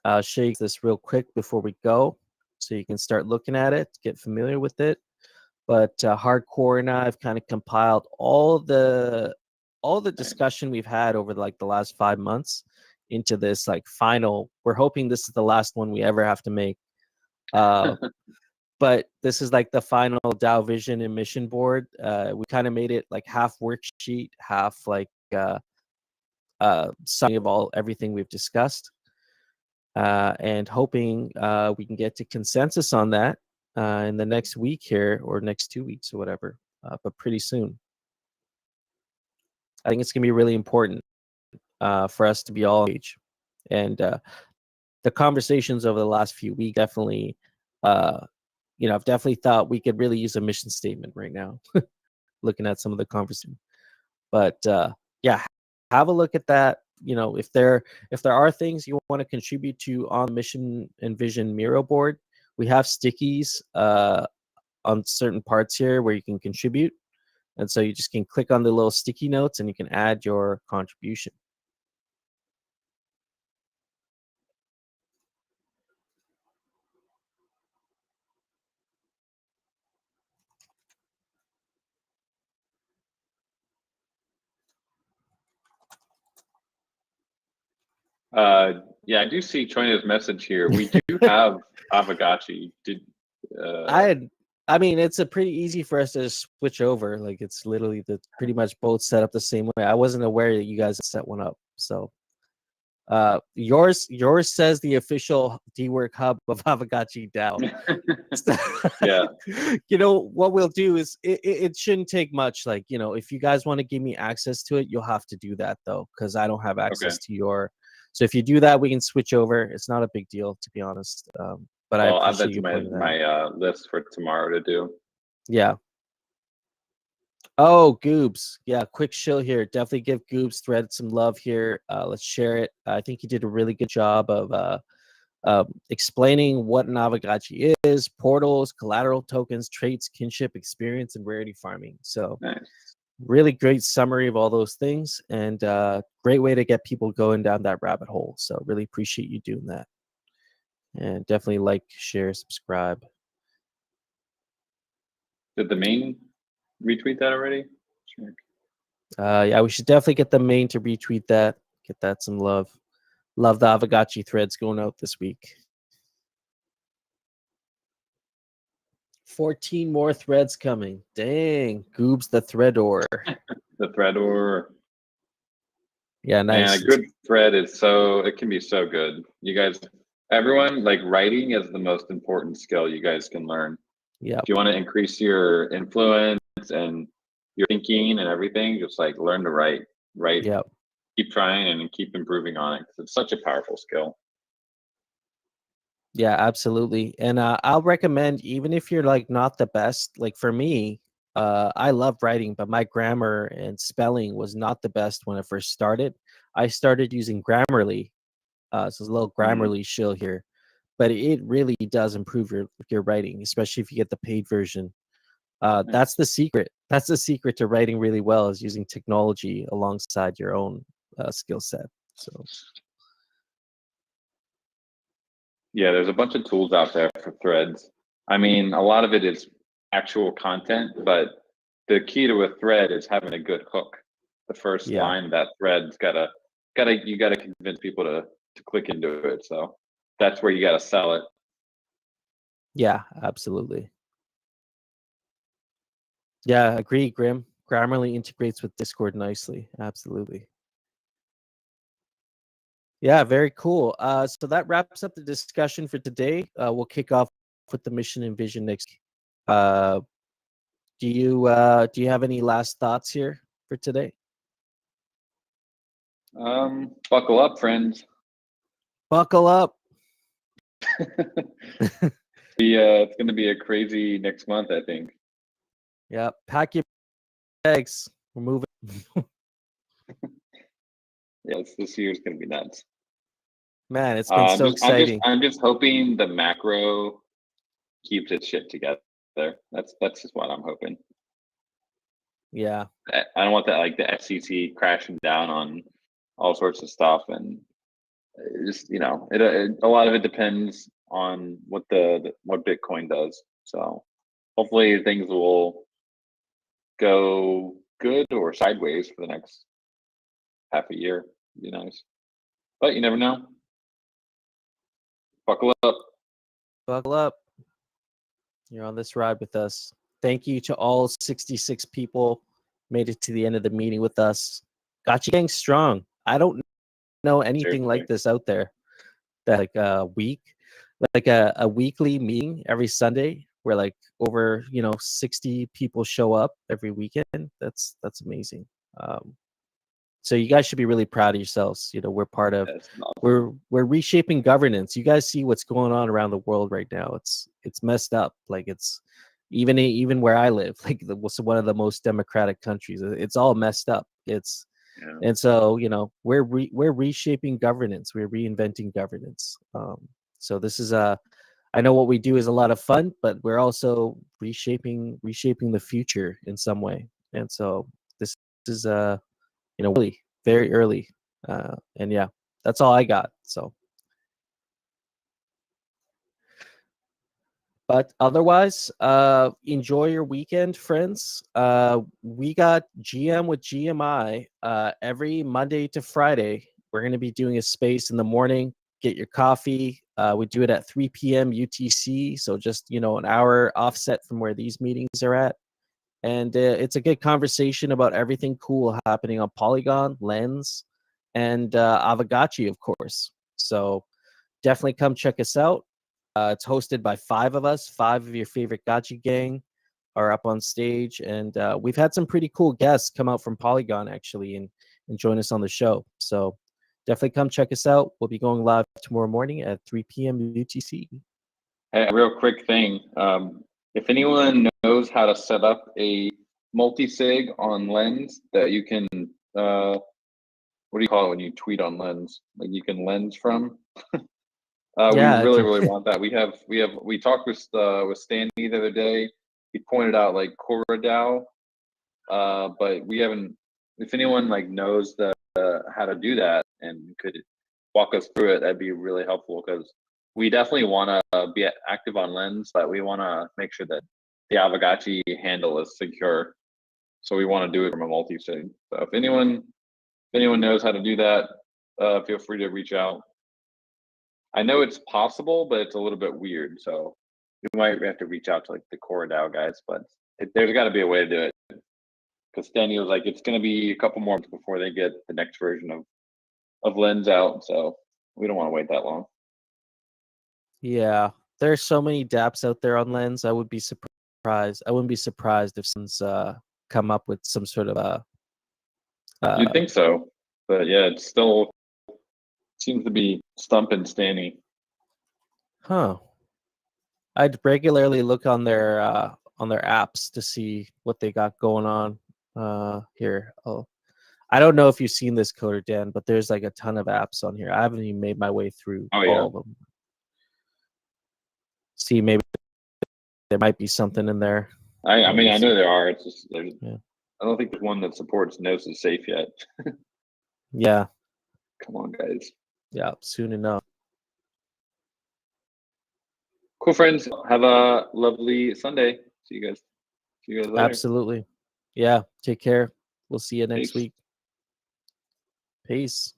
I'll show you this real quick before we go, so you can start looking at it, get familiar with it. But Hardcore and I have kind of compiled all the discussion we've had over like the last 5 months into this like final. We're hoping this is the last one we ever have to make. But this is like the final DAO vision and mission board. We kind of made it like half worksheet, half like summary of everything we've discussed, and hoping we can get to consensus on that in the next week here, or next 2 weeks or whatever, but pretty soon. I think it's gonna be really important for us to be all engaged, and the conversations over the last few weeks definitely. I've definitely thought we could really use a mission statement right now, looking at some of the conversation. But yeah, have a look at that. If there are things you want to contribute to on mission and vision Miro board, we have stickies on certain parts here where you can contribute, and so you just can click on the little sticky notes and you can add your contribution. Yeah, I do see Choina's message here. We do have Aavegotchi. I mean, it's a pretty easy for us to switch over. Like it's literally pretty much both set up the same way. I wasn't aware that you guys set one up. So yours says the official D-Work hub of Aavegotchi DAO. Yeah. What we'll do is it shouldn't take much. Like, if you guys want to give me access to it, you'll have to do that though, because I don't have access to your. So if you do that, we can switch over. It's not a big deal, to be honest. But I'll I add that appreciate to you my list for tomorrow to do. Yeah. Oh, Goobs. Yeah, quick shill here. Definitely give Goobs Thread some love here. Let's share it. I think he did a really good job of explaining what an Aavegotchi is, portals, collateral tokens, traits, kinship, experience, and rarity farming. So nice. Really great summary of all those things, and great way to get people going down that rabbit hole. So really appreciate you doing that. And definitely like, share, subscribe. Did the main retweet that already? Sure. Yeah, we should definitely get the main to retweet that. Get that some love. Love the Aavegotchi threads going out this week. 14 more threads coming. Dang, Goobs the threador. The threador. Yeah, nice. Man, a good thread is it can be so good. You guys, everyone, like writing is the most important skill you guys can learn. Yeah. If you want to increase your influence and your thinking and everything, just like learn to write. Yeah. Keep trying and keep improving on it, because it's such a powerful skill. Yeah, absolutely. And I'll recommend, even if you're like not the best, like for me, I love writing, but my grammar and spelling was not the best when I first started. I started using Grammarly. So it's a little Grammarly shill here, but it really does improve your writing, especially if you get the paid version. That's the secret. That's the secret to writing really well, is using technology alongside your own skill set. So. Yeah, there's a bunch of tools out there for threads. I mean, a lot of it is actual content, but the key to a thread is having a good hook. the first Yeah. line of that thread's you gotta convince people to click into it. So that's where you gotta sell it. Yeah, absolutely. Yeah, agree, Grim. Grammarly integrates with Discord nicely. Absolutely. Yeah, very cool. So that wraps up the discussion for today. We'll kick off with the mission and vision next. Do you have any last thoughts here for today? Buckle up, friends. Buckle up. It's gonna be a crazy next month, I think. Yeah, pack your bags. We're moving. Yeah, this year's gonna be nuts. Man, it's been so exciting. I'm just hoping the macro keeps its shit together. That's just what I'm hoping. Yeah. I don't want that, like, the FCC crashing down on all sorts of stuff, and just, you know, a lot of it depends on what what Bitcoin does. So hopefully things will go good or sideways for the next half a year. It'd be nice, but you never know. Buckle up. Buckle up. You're on this ride with us. Thank you to all 66 people made it to the end of the meeting with us. Gotcha gang strong. I don't know anything like this out there. That like a week, like a weekly meeting every Sunday where like over 60 people show up every weekend. That's amazing. So you guys should be really proud of yourselves. We're part of. We're reshaping governance. You guys see what's going on around the world right now. It's messed up. Like it's even where I live, like one of the most democratic countries. It's all messed up. And so we're reshaping governance. We're reinventing governance. So this is I know what we do is a lot of fun, but we're also reshaping the future in some way. And so this is really very early. And yeah, that's all I got. So, but otherwise, enjoy your weekend, friends. We got GM with GMI every Monday to Friday. We're going to be doing a space in the morning. Get your coffee. We do it at 3 p.m. UTC. So just, an hour offset from where these meetings are at. And it's a good conversation about everything cool happening on Polygon, Lens, and Aavegotchi, of course. So definitely come check us out. It's hosted by 5 of us. 5 of your favorite Gotchi gang are up on stage. And we've had some pretty cool guests come out from Polygon, actually, and join us on the show. So definitely come check us out. We'll be going live tomorrow morning at 3 p.m. UTC. Hey, a real quick thing. If anyone knows how to set up a multi-sig on Lens that you can, what do you call it when you tweet on Lens? Like you can lens from? Yeah, we really want that. We talked with Stanley the other day. He pointed out like CoraDAO, but we haven't. If anyone like knows how to do that and could walk us through it, that'd be really helpful, because we definitely want to be active on Lens, but we want to make sure that the Aavegotchi handle is secure. So we want to do it from a multi-sig. So if anyone knows how to do that, feel free to reach out. I know it's possible, but it's a little bit weird. So we might have to reach out to like the CoraDAO guys, but there's got to be a way to do it. Because Stanley was like, it's going to be a couple more months before they get the next version of Lens out. So we don't want to wait that long. Yeah, there's so many dApps out there on Lens. I wouldn't be surprised if someone's come up with some sort of a. You'd think so, but yeah, it still seems to be stumping Stanny. Huh. I'd regularly look on their apps to see what they got going on here. Oh, I don't know if you've seen this, Killer Dan, but there's like a ton of apps on here. I haven't even made my way through all of them. See, maybe there might be something in there. I mean, I know there are. It's just I don't think there's one that supports Gnosis Safe yet. Yeah. Come on, guys. Yeah, soon enough. Cool, friends. Have a lovely Sunday. See you guys later. Absolutely. Yeah. Take care. We'll see you next Peace. week. Peace.